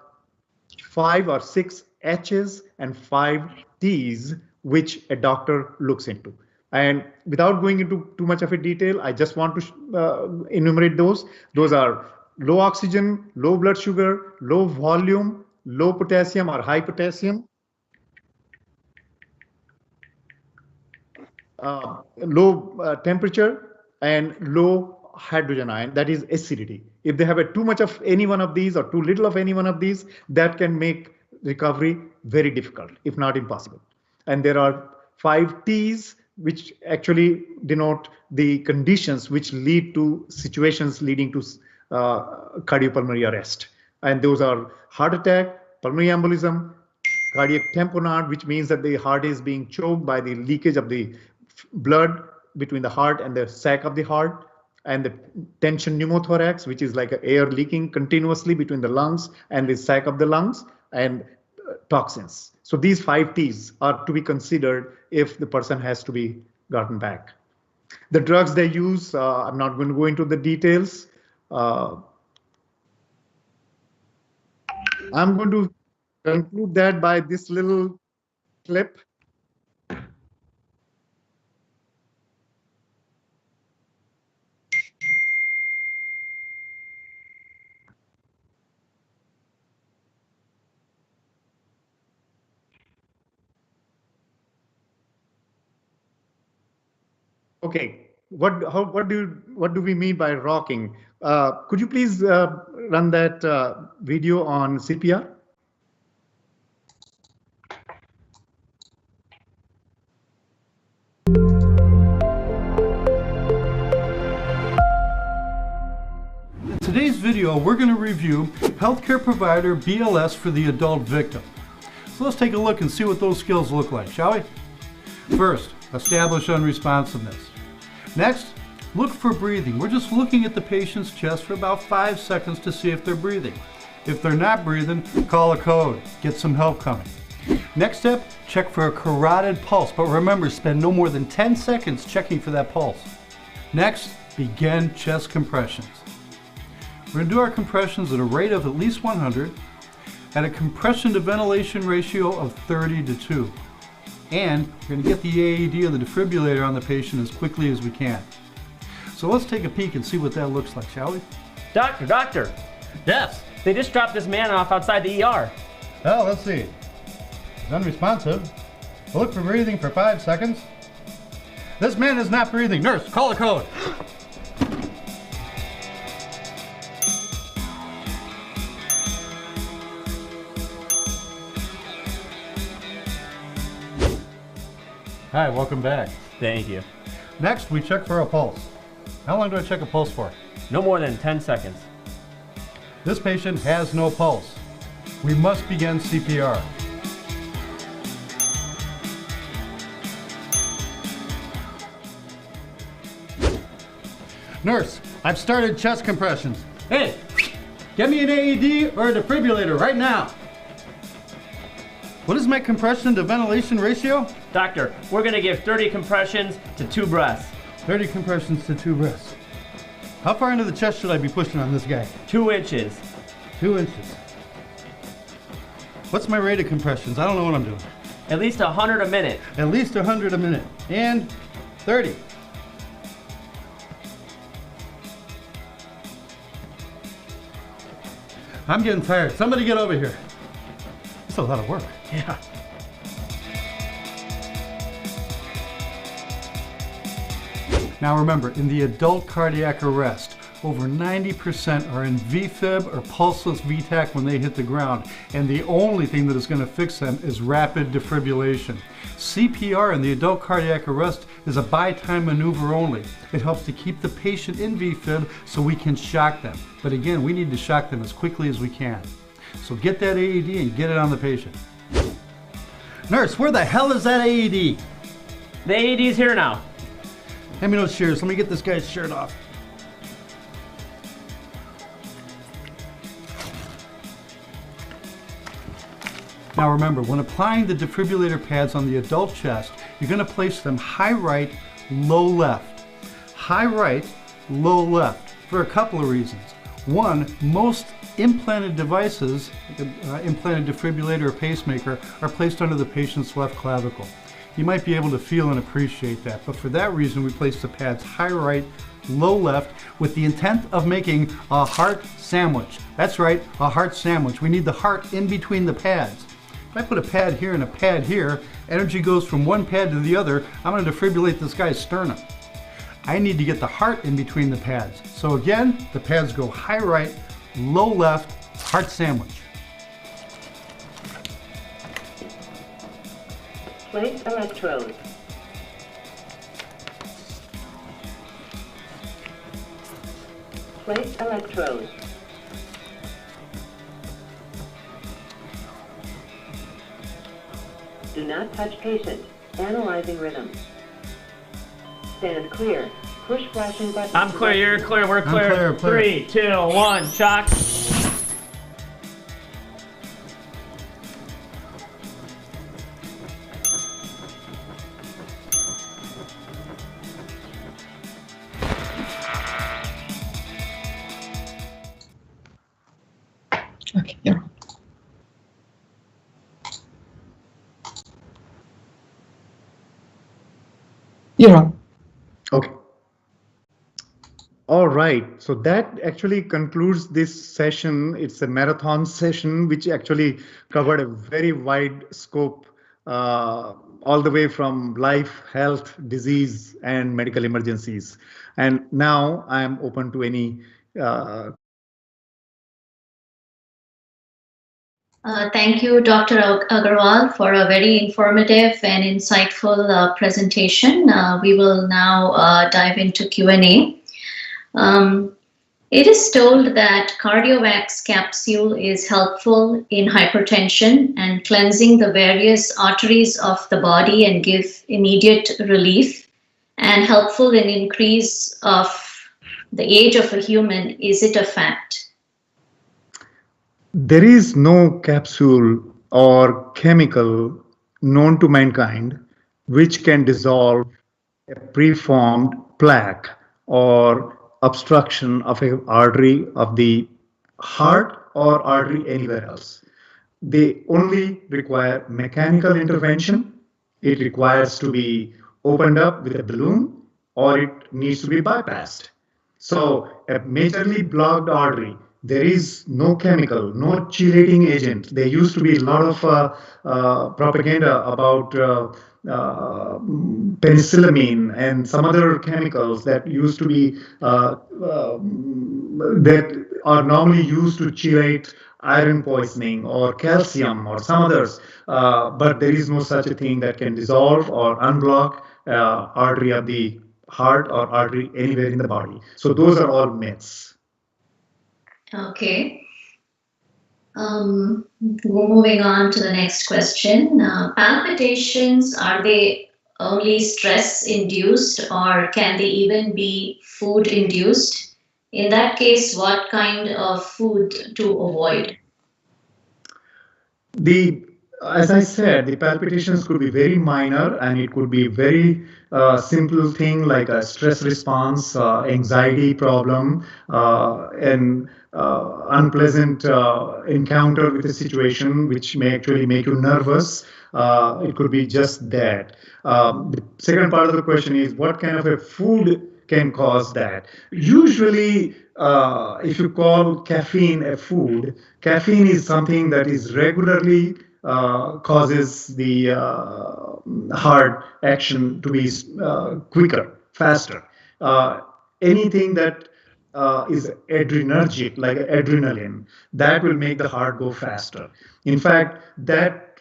5 or 6 H's and 5 T's which a doctor looks into. And without going into too much of a detail, I just want to enumerate those. Those are low oxygen, low blood sugar, low volume, low potassium or high potassium, low temperature, and low hydrogen ion, that is acidity. If they have too much of any one of these or too little of any one of these, that can make recovery very difficult, if not impossible. And there are 5 T's, which actually denote the conditions which lead to situations leading to cardiopulmonary arrest. And those are heart attack, pulmonary embolism, cardiac tamponade, which means that the heart is being choked by the leakage of the blood between the heart and the sac of the heart, and the tension pneumothorax, which is like air leaking continuously between the lungs and the sac of the lungs, and toxins. So these 5 T's are to be considered if the person has to be gotten back. The drugs they use, I'm not going to go into the details. I'm going to conclude that by this little clip. Okay. What do we mean by rocking? Could you please run that video on CPR? In today's video, we're going to review healthcare provider BLS for the adult victim. So let's take a look and see what those skills look like, shall we? First, establish unresponsiveness. Next, look for breathing. We're just looking at the patient's chest for about 5 seconds to see if they're breathing. If they're not breathing, call a code. Get some help coming. Next step, check for a carotid pulse. But remember, spend no more than 10 seconds checking for that pulse. Next, begin chest compressions. We're going to do our compressions at a rate of at least 100 at a compression to ventilation ratio of 30:2. And we're going to get the AED or the defibrillator on the patient as quickly as we can. So let's take a peek and see what that looks like, shall we? Doctor! Yes. They just dropped this man off outside the ER. Well, let's see. He's unresponsive. We'll look for breathing for 5 seconds. This man is not breathing. Nurse, call a code. Hi, welcome back. Thank you. Next, we check for a pulse. How long do I check a pulse for? No more than 10 seconds. This patient has no pulse. We must begin CPR. Nurse, I've started chest compressions. Hey, get me an AED or a defibrillator right now. What is my compression to ventilation ratio? Doctor, we're going to give 30 compressions to 2 breaths. 30 compressions to 2 breaths. How far into the chest should I be pushing on this guy? 2 inches. 2 inches. What's my rate of compressions? I don't know what I'm doing. At least 100 a minute. At least 100 a minute. And 30. I'm getting tired. Somebody get over here. It's a lot of work. Yeah. Now remember, in the adult cardiac arrest, over 90% are in VFib or pulseless VTAC when they hit the ground, and the only thing that is going to fix them is rapid defibrillation. CPR in the adult cardiac arrest is a buy-time maneuver only. It helps to keep the patient in VFib so we can shock them. But again, we need to shock them as quickly as we can. So get that AED and get it on the patient. Nurse, where the hell is that AED? The AED's here now. Hand me those shears. Let me get this guy's shirt off. Now remember, when applying the defibrillator pads on the adult chest, you're going to place them high right, low left. High right, low left, for a couple of reasons. One, most implanted devices, implanted defibrillator or pacemaker, are placed under the patient's left clavicle. You might be able to feel and appreciate that, but for that reason we place the pads high right, low left, with the intent of making a heart sandwich. That's right, a heart sandwich. We need the heart in between the pads. If I put a pad here and a pad here, energy goes from one pad to the other. I'm going to defibrillate this guy's sternum. I need to get the heart in between the pads. So again, the pads go high right, low left, heart sandwich. Place electrodes. Place electrodes. Do not touch patient. Analyzing rhythm. Stand clear. Push flashing button. I'm clear, you're clear, we're clear. I'm clear. 3, 2, 1, shock. Okay, you're on. You're on. Okay. All right. So that actually concludes this session. It's a marathon session, which actually covered a very wide scope all the way from life, health, disease, and medical emergencies. And now I am open to any. Thank you, Dr. Agrawal, for a very informative and insightful presentation. We will now dive into Q&A. It is told that CardioVax capsule is helpful in hypertension and cleansing the various arteries of the body and give immediate relief, and helpful in increase of the age of a human. Is it a fact? There is no capsule or chemical known to mankind which can dissolve a preformed plaque or obstruction of an artery of the heart or artery anywhere else. They only require mechanical intervention. It requires to be opened up with a balloon, or it needs to be bypassed. So a majorly blocked artery, there is no chemical, no chelating agent. There used to be a lot of propaganda about penicillamine and some other chemicals that used to be that are normally used to chelate iron poisoning or calcium or some others, but there is no such a thing that can dissolve or unblock artery of the heart or artery anywhere in the body. So those are all myths. Okay. Moving on to the next question. Palpitations, are they only stress induced, or can they even be food induced? In that case, what kind of food to avoid? As I said, the palpitations could be very minor, and it could be very simple thing like a stress response, anxiety problem, and unpleasant encounter with a situation which may actually make you nervous. It could be just that. The second part of the question is, what kind of a food can cause that? Usually, if you call caffeine a food, caffeine is something that is regularly causes the heart action to be quicker, faster. Anything that is adrenergic, like adrenaline, that will make the heart go faster. In fact, that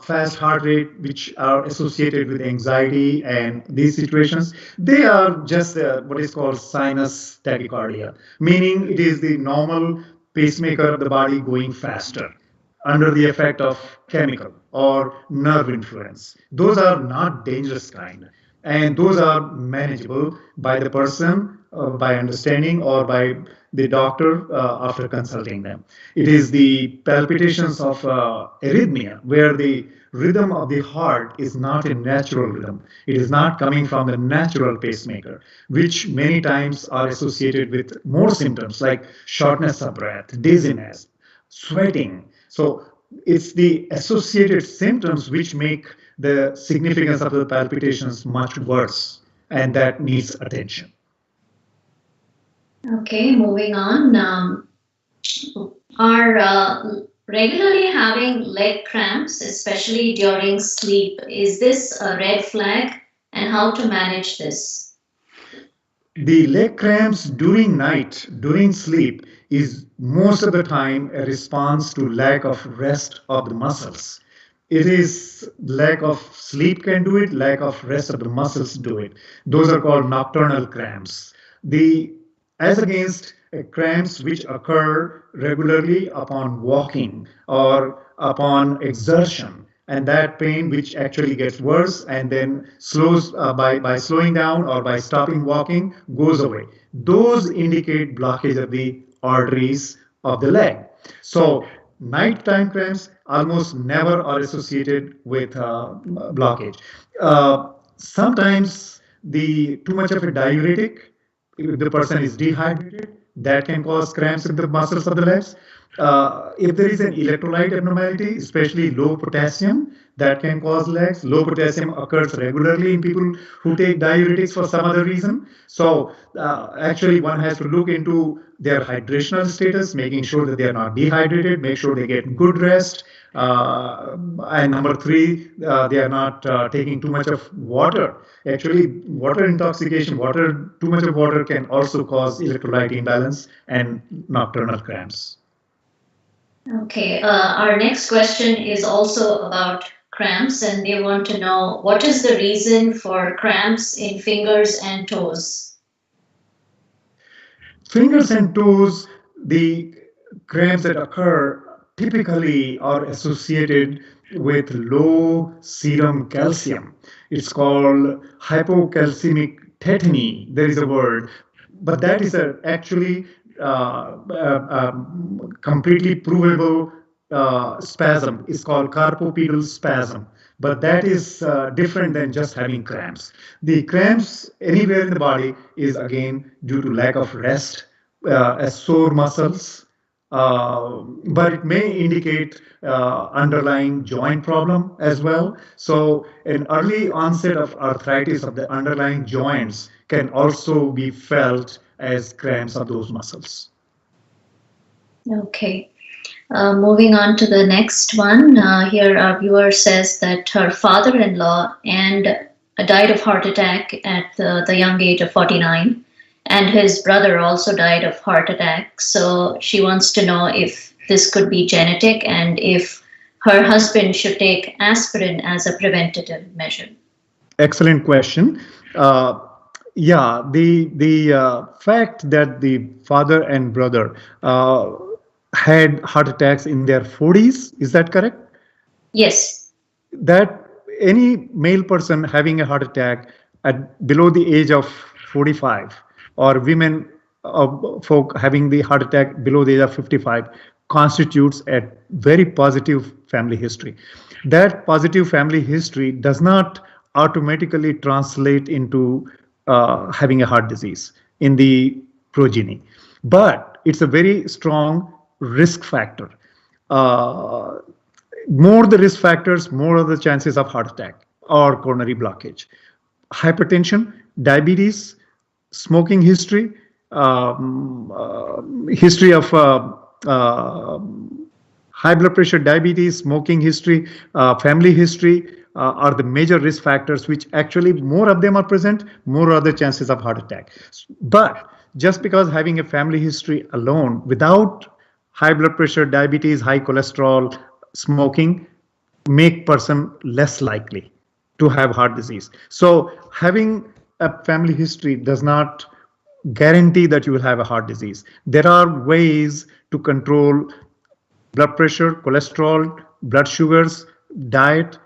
fast heart rate, which are associated with anxiety and these situations, they are just what is called sinus tachycardia, meaning it is the normal pacemaker of the body going faster under the effect of chemical or nerve influence. Those are not dangerous kind, and those are manageable by the person, by understanding, or by the doctor after consulting them. It is the palpitations of arrhythmia, where the rhythm of the heart is not a natural rhythm. It is not coming from the natural pacemaker, which many times are associated with more symptoms like shortness of breath, dizziness, sweating. So it's the associated symptoms which make the significance of the palpitations much worse, and that needs attention. Okay, moving on. Are regularly having leg cramps, especially during sleep, is this a red flag, and how to manage this? The leg cramps during night, during sleep, is most of the time a response to lack of rest of the muscles. It is lack of sleep can do it, lack of rest of the muscles do it. Those are called nocturnal cramps. As against cramps which occur regularly upon walking or upon exertion, and that pain which actually gets worse and then slows by slowing down or by stopping walking goes away. Those indicate blockage of the arteries of the leg. So nighttime cramps almost never are associated with blockage. Sometimes too much of a diuretic, if the person is dehydrated, that can cause cramps in the muscles of the legs. If there is an electrolyte abnormality, especially low potassium, that can cause lags. Low potassium occurs regularly in people who take diuretics for some other reason. So actually one has to look into their hydrational status, making sure that they are not dehydrated, make sure they get good rest. And number three, they are not taking too much of water. Actually, water intoxication, too much of water can also cause electrolyte imbalance and nocturnal cramps. Okay, our next question is also about cramps, and they want to know what is the reason for cramps in fingers and toes? Fingers and toes, the cramps that occur typically are associated with low serum calcium. It's called hypocalcemic tetany. There is a word, but that is actually completely provable spasm. It's called carpopedal spasm. But that is different than just having cramps. The cramps anywhere in the body is again due to lack of rest, as sore muscles, but it may indicate underlying joint problem as well. So an early onset of arthritis of the underlying joints can also be felt as cramps of those muscles. Okay. Moving on to the next one. Here our viewer says that her father-in-law died of heart attack at the young age of 49, and his brother also died of heart attack. So she wants to know if this could be genetic and if her husband should take aspirin as a preventative measure. Excellent question. Yeah, the fact that the father and brother had heart attacks in their 40s, is that correct? Yes. That any male person having a heart attack at below the age of 45, or women folk having the heart attack below the age of 55, constitutes a very positive family history. That positive family history does not automatically translate into having a heart disease in the progeny, but it's a very strong risk factor. More the risk factors, more are the chances of heart attack or coronary blockage. Hypertension, diabetes, smoking history, history of high blood pressure, diabetes, smoking history, family history are the major risk factors, which actually more of them are present, more are the chances of heart attack. But just because having a family history alone without high blood pressure, diabetes, high cholesterol, smoking, make person less likely to have heart disease. So having a family history does not guarantee that you will have a heart disease. There are ways to control blood pressure, cholesterol, blood sugars, diet,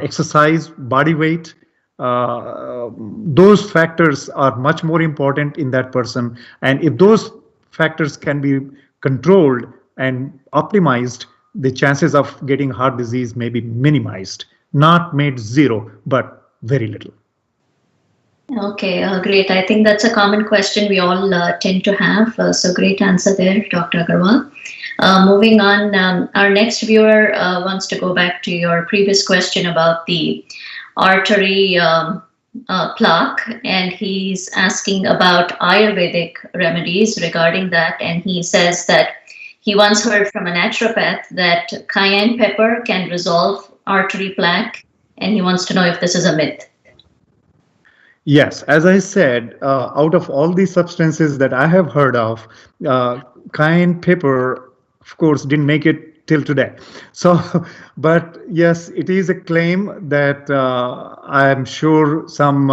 exercise, body weight. Those factors are much more important in that person. And if those factors can be controlled and optimized, the chances of getting heart disease may be minimized, not made zero, but very little. Okay, great. I think that's a common question we all tend to have. So great answer there, Dr. Agrawal. Moving on, our next viewer wants to go back to your previous question about the artery plaque, and he's asking about Ayurvedic remedies regarding that. And he says that he once heard from a naturopath that cayenne pepper can resolve artery plaque, and he wants to know if this is a myth. Yes, as I said, out of all these substances that I have heard of, cayenne pepper, of course, didn't make it till today. So, but yes, it is a claim that I am sure some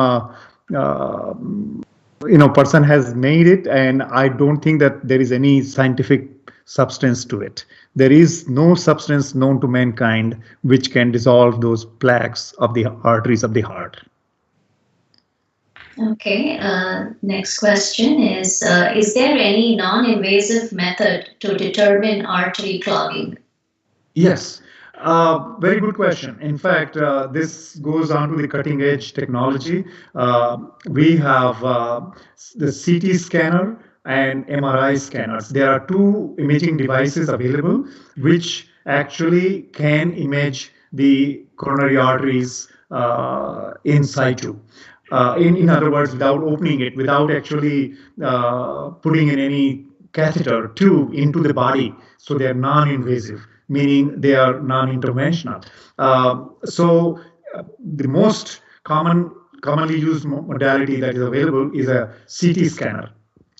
person has made it, and I don't think that there is any scientific substance to it. There is no substance known to mankind which can dissolve those plaques of the arteries of the heart. Okay, next question is there any non-invasive method to determine artery clogging? Yes, very good question. In fact, this goes on to the cutting edge technology. We have the CT scanner, and MRI scanners. There are two imaging devices available which actually can image the coronary arteries in situ. In other words, without opening it, without actually putting in any catheter tube into the body. So they are non-invasive, meaning they are non-interventional. The most commonly used modality that is available is a CT scanner.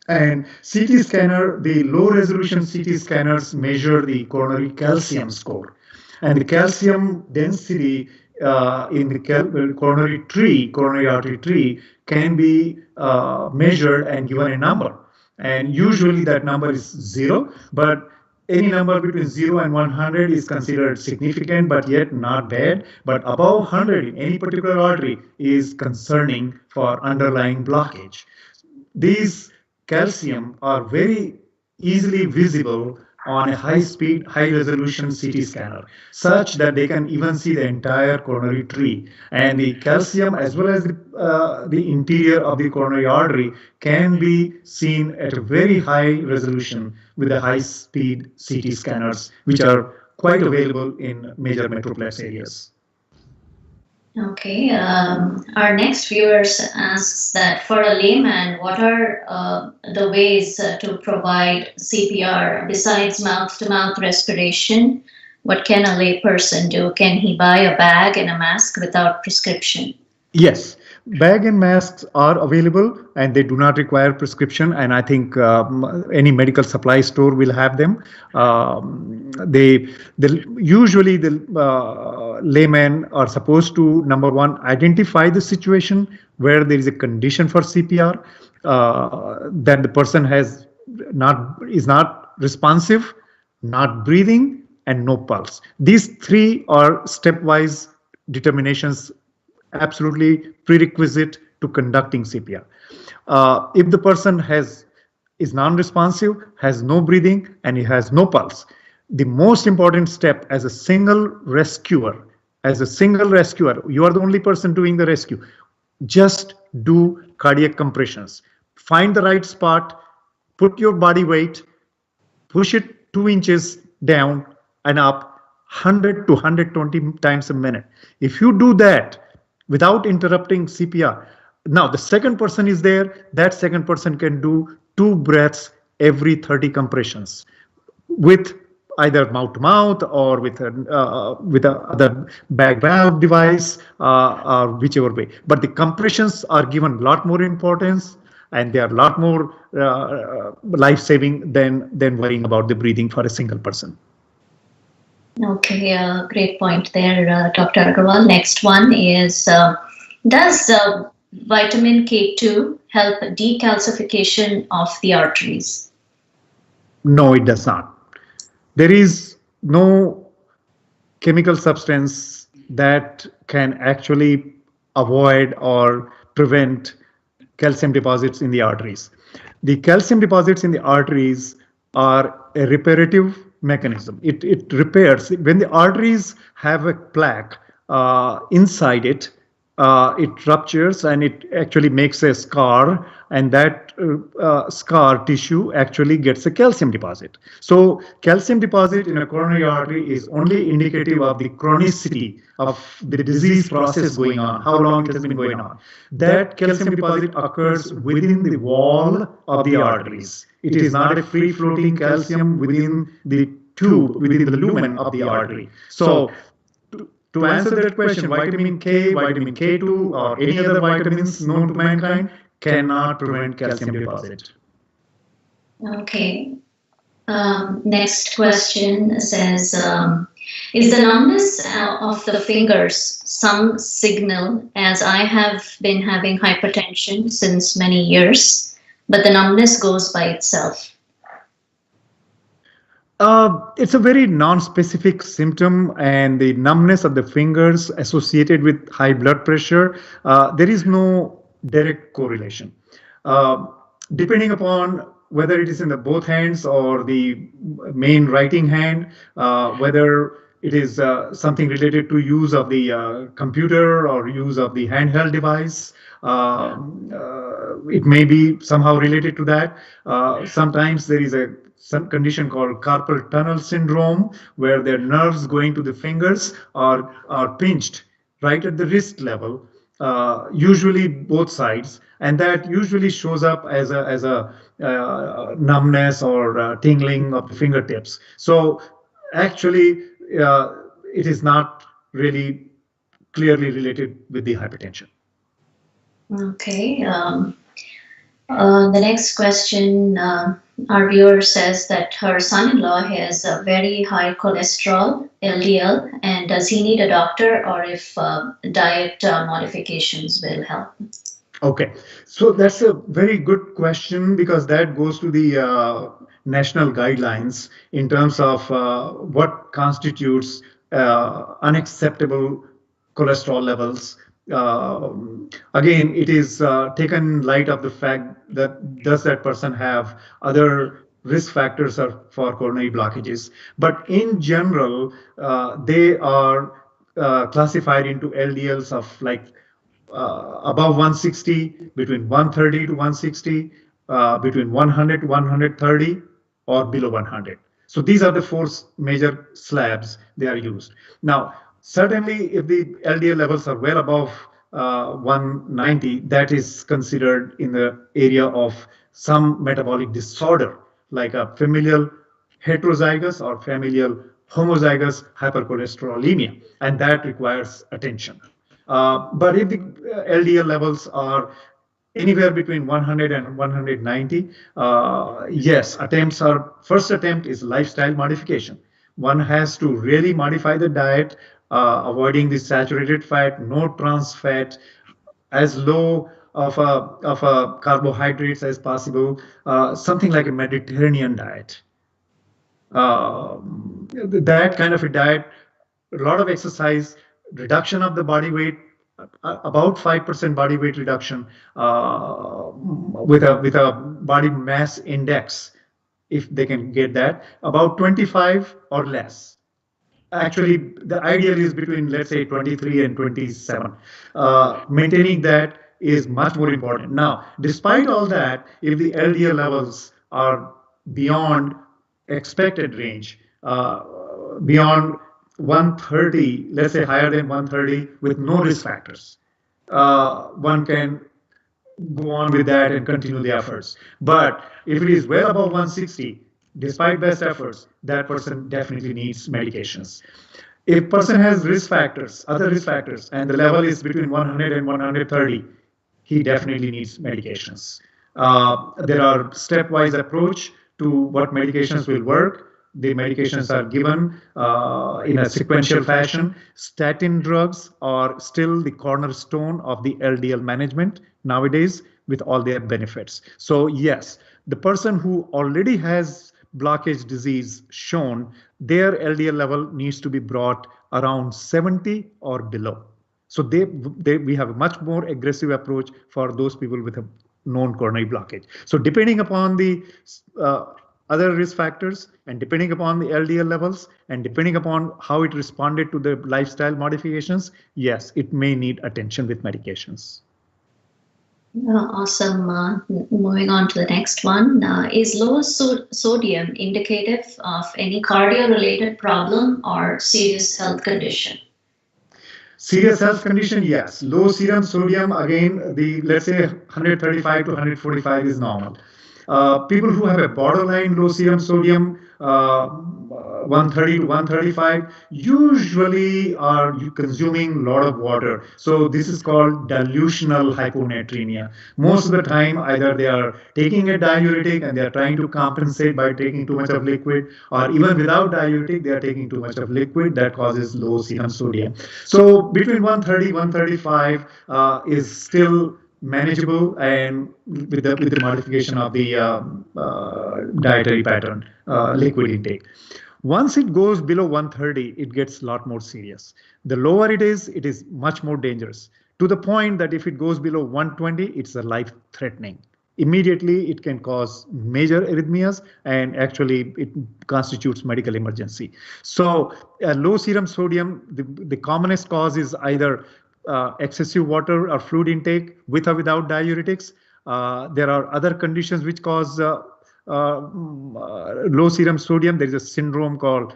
And CT scanner, the low resolution CT scanners measure the coronary calcium score. And the calcium density in the coronary artery tree can be measured and given a number. And usually that number is 0, but any number between 0 and 100 is considered significant, but yet not bad. But above 100 in any particular artery is concerning for underlying blockage. These calcium are very easily visible on a high-speed, high-resolution CT scanner, such that they can even see the entire coronary tree. And the calcium, as well as the interior of the coronary artery, can be seen at a very high resolution with the high-speed CT scanners, which are quite available in major metroplex areas. Okay, our next viewer asks that for a layman, what are the ways to provide CPR besides mouth-to-mouth respiration? What can a lay person do? Can he buy a bag and a mask without prescription? Yes, bag and masks are available and they do not require prescription. And I think any medical supply store will have them. Usually the laymen are supposed to, number one, identify the situation where there is a condition for CPR, that the person is not responsive, not breathing, and no pulse. These three are stepwise determinations, absolutely prerequisite to conducting CPR. If the person is non-responsive, has no breathing, and he has no pulse, the most important step as a single rescuer, you are the only person doing the rescue, just do cardiac compressions. Find the right spot, put your body weight, push it 2 inches down and up 100 to 120 times a minute. If you do that without interrupting CPR, now the second person is there, that second person can do 2 breaths every 30 compressions with either mouth to mouth or with a other bag valve device, or whichever way. But the compressions are given a lot more importance and they are a lot more life-saving than worrying about the breathing for a single person. Okay, great point there, Dr. Agrawal. Next one is, does vitamin K2 help decalcification of the arteries? No, it does not. There is no chemical substance that can actually avoid or prevent calcium deposits in the arteries. The calcium deposits in the arteries are a reparative mechanism. It repairs. When the arteries have a plaque inside it, it ruptures and it actually makes a scar, and that scar tissue actually gets a calcium deposit. So calcium deposit in a coronary artery is only indicative of the chronicity of the disease process going on, how long it has been going on. That calcium deposit occurs within the wall of the arteries. It is not a free-floating calcium within the tube, within the lumen of the artery. So to answer that question, vitamin K, vitamin K2, or any other vitamins known to mankind cannot prevent calcium deposit. Okay. Next question says, is the numbness of the fingers some signal, as I have been having hypertension since many years, but the numbness goes by itself? It's a very non-specific symptom, and the numbness of the fingers associated with high blood pressure, there is no direct correlation. Depending upon whether it is in the both hands or the main writing hand, whether it is something related to use of the computer or use of the handheld device, it may be somehow related to that. Sometimes there is some condition called carpal tunnel syndrome, where their nerves going to the fingers are pinched right at the wrist level, usually both sides, and that usually shows up as a numbness or tingling of the fingertips. So actually, it is not really clearly related with the hypertension. Okay. The next question, our viewer says that her son-in-law has a very high cholesterol, LDL, and does he need a doctor, or if diet modifications will help? Okay, so that's a very good question, because that goes to the national guidelines in terms of what constitutes unacceptable cholesterol levels. Again, it is taken in light of the fact that does that person have other risk factors for coronary blockages. But in general, they are classified into LDLs of like above 160, between 130 to 160, between 100 to 130, or below 100. So these are the four major slabs they are used. Now, certainly, if the LDL levels are well above 190, that is considered in the area of some metabolic disorder, like a familial heterozygous or familial homozygous hypercholesterolemia, and that requires attention. But if the LDL levels are anywhere between 100 and 190, yes, first attempt is lifestyle modification. One has to really modify the diet, avoiding the saturated fat, no trans fat, as low of a carbohydrates as possible, something like a Mediterranean diet. That kind of a diet, a lot of exercise, reduction of the body weight, about 5% body weight reduction, with a body mass index, if they can get that, about 25 or less. Actually, the ideal is between, let's say, 23 and 27. Maintaining that is much more important. Now, despite all that, if the LDL levels are beyond expected range, beyond 130, let's say higher than 130 with no risk factors, one can go on with that and continue the efforts. But if it is well above 160, despite best efforts, that person definitely needs medications. If person has risk factors, other risk factors, and the level is between 100 and 130, he definitely needs medications. There are stepwise approach to what medications will work. The medications are given in a sequential fashion. Statin drugs are still the cornerstone of the LDL management nowadays, with all their benefits. So yes, the person who already has blockage disease shown, their LDL level needs to be brought around 70 or below. So we have a much more aggressive approach for those people with a known coronary blockage. So depending upon the other risk factors, and depending upon the LDL levels, and depending upon how it responded to the lifestyle modifications, yes, it may need attention with medications. Awesome. Moving on to the next one. Is low sodium indicative of any cardio-related problem or serious health condition? Serious health condition, yes. Low serum sodium, again, let's say 135 to 145 is normal. People who have a borderline low serum sodium, 130 to 135, usually are consuming a lot of water. So this is called dilutional hyponatremia. Most of the time, either they are taking a diuretic and they are trying to compensate by taking too much of liquid, or even without diuretic, they are taking too much of liquid. That causes low serum sodium. So between 130, 135 is still manageable, and with the modification of the dietary pattern, liquid intake. Once it goes below 130, it gets a lot more serious. The lower it is much more dangerous, to the point that if it goes below 120, it's a life-threatening. Immediately, it can cause major arrhythmias, and actually it constitutes medical emergency. So low serum sodium, the commonest cause is either excessive water or fluid intake with or without diuretics, There are other conditions which cause low serum sodium. There is a syndrome called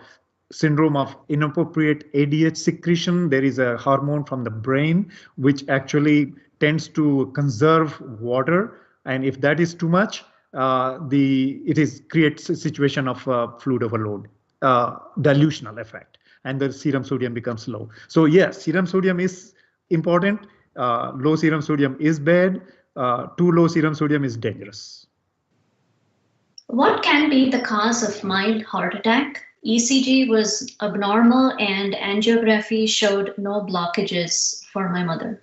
syndrome of inappropriate ADH secretion. There is a hormone from the brain which actually tends to conserve water, and if that is too much, it creates a situation of fluid overload, dilutional effect, and the serum sodium becomes low. So yes, serum sodium is important. Low serum sodium is bad. Too low serum sodium is dangerous. What can be the cause of mild heart attack? ECG was abnormal and angiography showed no blockages for my mother.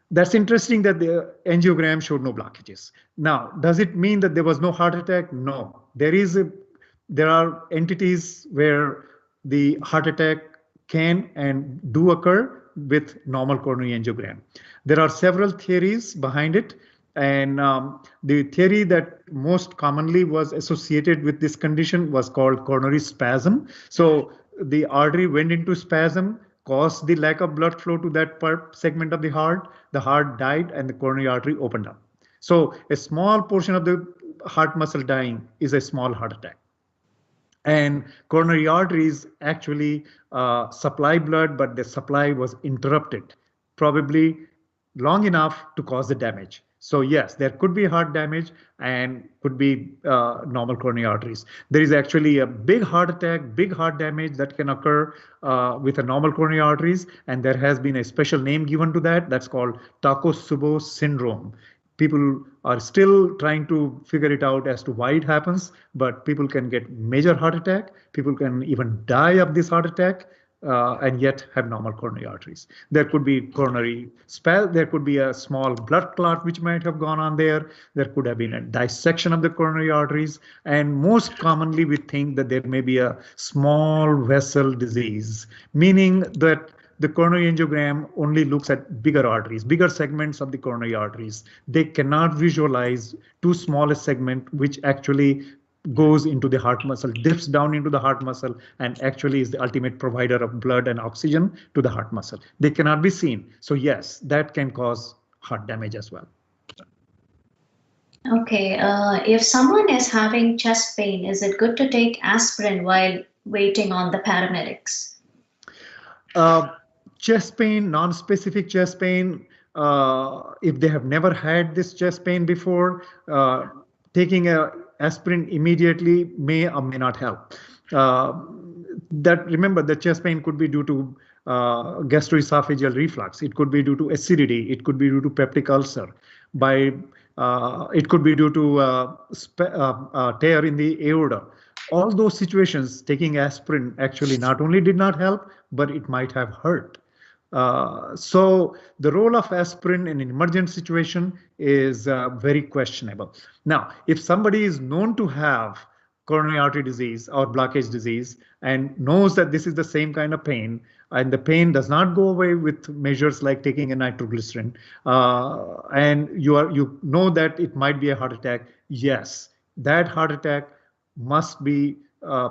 That's interesting that the angiogram showed no blockages. Now, does it mean that there was no heart attack? No. There are entities where the heart attack can and do occur with normal coronary angiogram. There are several theories behind it, and the theory that most commonly was associated with this condition was called coronary spasm. So the artery went into spasm, caused the lack of blood flow to that segment of the heart died, and the coronary artery opened up. So a small portion of the heart muscle dying is a small heart attack. And coronary arteries actually supply blood, but the supply was interrupted, probably long enough to cause the damage. So yes, there could be heart damage and could be normal coronary arteries. There is actually a big heart attack, big heart damage that can occur with a normal coronary arteries, and there has been a special name given to that. That's called Takotsubo syndrome. People are still trying to figure it out as to why it happens, but people can get major heart attack. People can even die of this heart attack and yet have normal coronary arteries. There could be coronary spell. There could be a small blood clot which might have gone on there. There could have been a dissection of the coronary arteries. And most commonly, we think that there may be a small vessel disease, meaning that the coronary angiogram only looks at bigger arteries, bigger segments of the coronary arteries. They cannot visualize too small a segment which actually goes into the heart muscle, dips down into the heart muscle, and actually is the ultimate provider of blood and oxygen to the heart muscle. They cannot be seen. So yes, that can cause heart damage as well. Okay, if someone is having chest pain, is it good to take aspirin while waiting on the paramedics? Chest pain, non-specific chest pain, if they have never had this chest pain before, taking a aspirin immediately may or may not help. Remember, the chest pain could be due to gastroesophageal reflux. It could be due to acidity. It could be due to peptic ulcer. It could be due to tear in the aorta. All those situations, taking aspirin actually not only did not help, but it might have hurt. So the role of aspirin in an emergent situation is very questionable. Now, if somebody is known to have coronary artery disease or blockage disease and knows that this is the same kind of pain, and the pain does not go away with measures like taking a nitroglycerin, and you know that it might be a heart attack, yes, that heart attack must be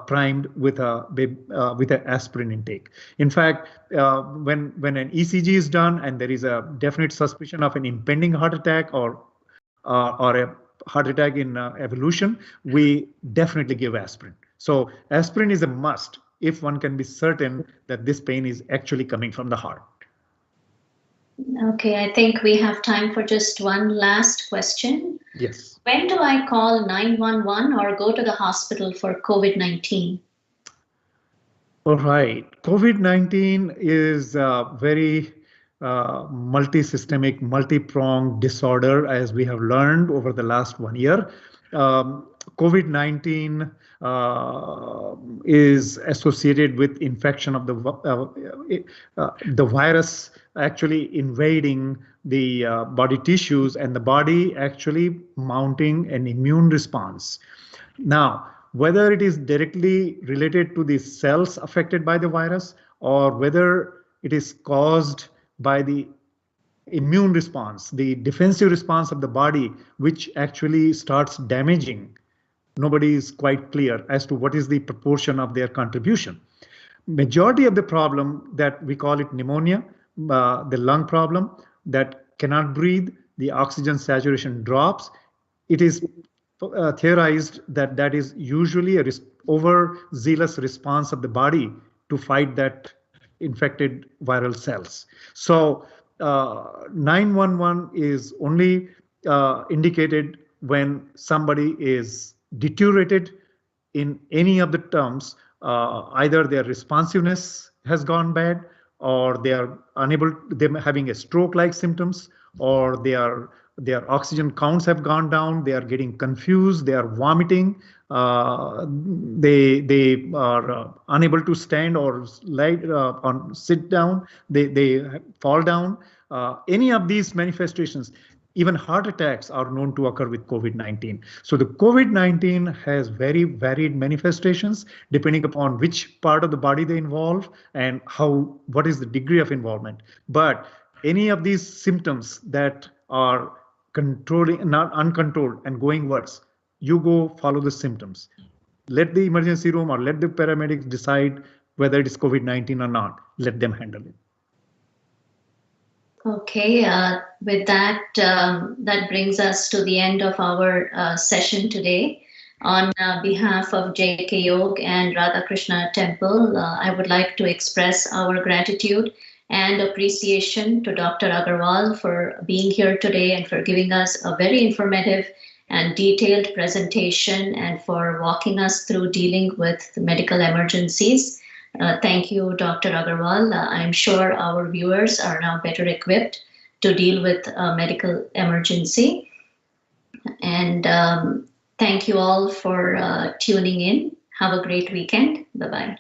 primed with an aspirin intake. In fact, when an ECG is done and there is a definite suspicion of an impending heart attack or a heart attack in evolution, we definitely give aspirin. So aspirin is a must if one can be certain that this pain is actually coming from the heart. Okay, I think we have time for just one last question. Yes. When do I call 911 or go to the hospital for COVID-19? All right. COVID-19 is a very multi-systemic, multi-pronged disorder, as we have learned over the last 1 year. COVID-19 is associated with infection of the virus actually invading the body tissues and the body actually mounting an immune response. Now, whether it is directly related to the cells affected by the virus or whether it is caused by the immune response, the defensive response of the body, which actually starts damaging, nobody is quite clear as to what is the proportion of their contribution. Majority of the problem that we call it pneumonia, the lung problem that cannot breathe, the oxygen saturation drops, it is theorized that that is usually a overzealous response of the body to fight that infected viral cells. So 911 is only indicated when somebody is deteriorated in any of the terms. Either their responsiveness has gone bad, or they are unable, them having a stroke-like symptoms, or their oxygen counts have gone down, they are getting confused, they are vomiting, they are unable to stand or lie on sit down, they fall down. Any of these manifestations, even heart attacks, are known to occur with COVID-19. So the COVID-19 has very varied manifestations depending upon which part of the body they involve and what is the degree of involvement. But any of these symptoms that are controlling, not uncontrolled and going worse, you go follow the symptoms. Let the emergency room or let the paramedics decide whether it is COVID-19 or not. Let them handle it. Okay, with that, that brings us to the end of our session today. On behalf of JKYog and Radhakrishna Temple, I would like to express our gratitude and appreciation to Dr. Agrawal for being here today and for giving us a very informative and detailed presentation and for walking us through dealing with the medical emergencies. Thank you, Dr. Agrawal. I'm sure our viewers are now better equipped to deal with a medical emergency. And thank you all for tuning in. Have a great weekend. Bye-bye.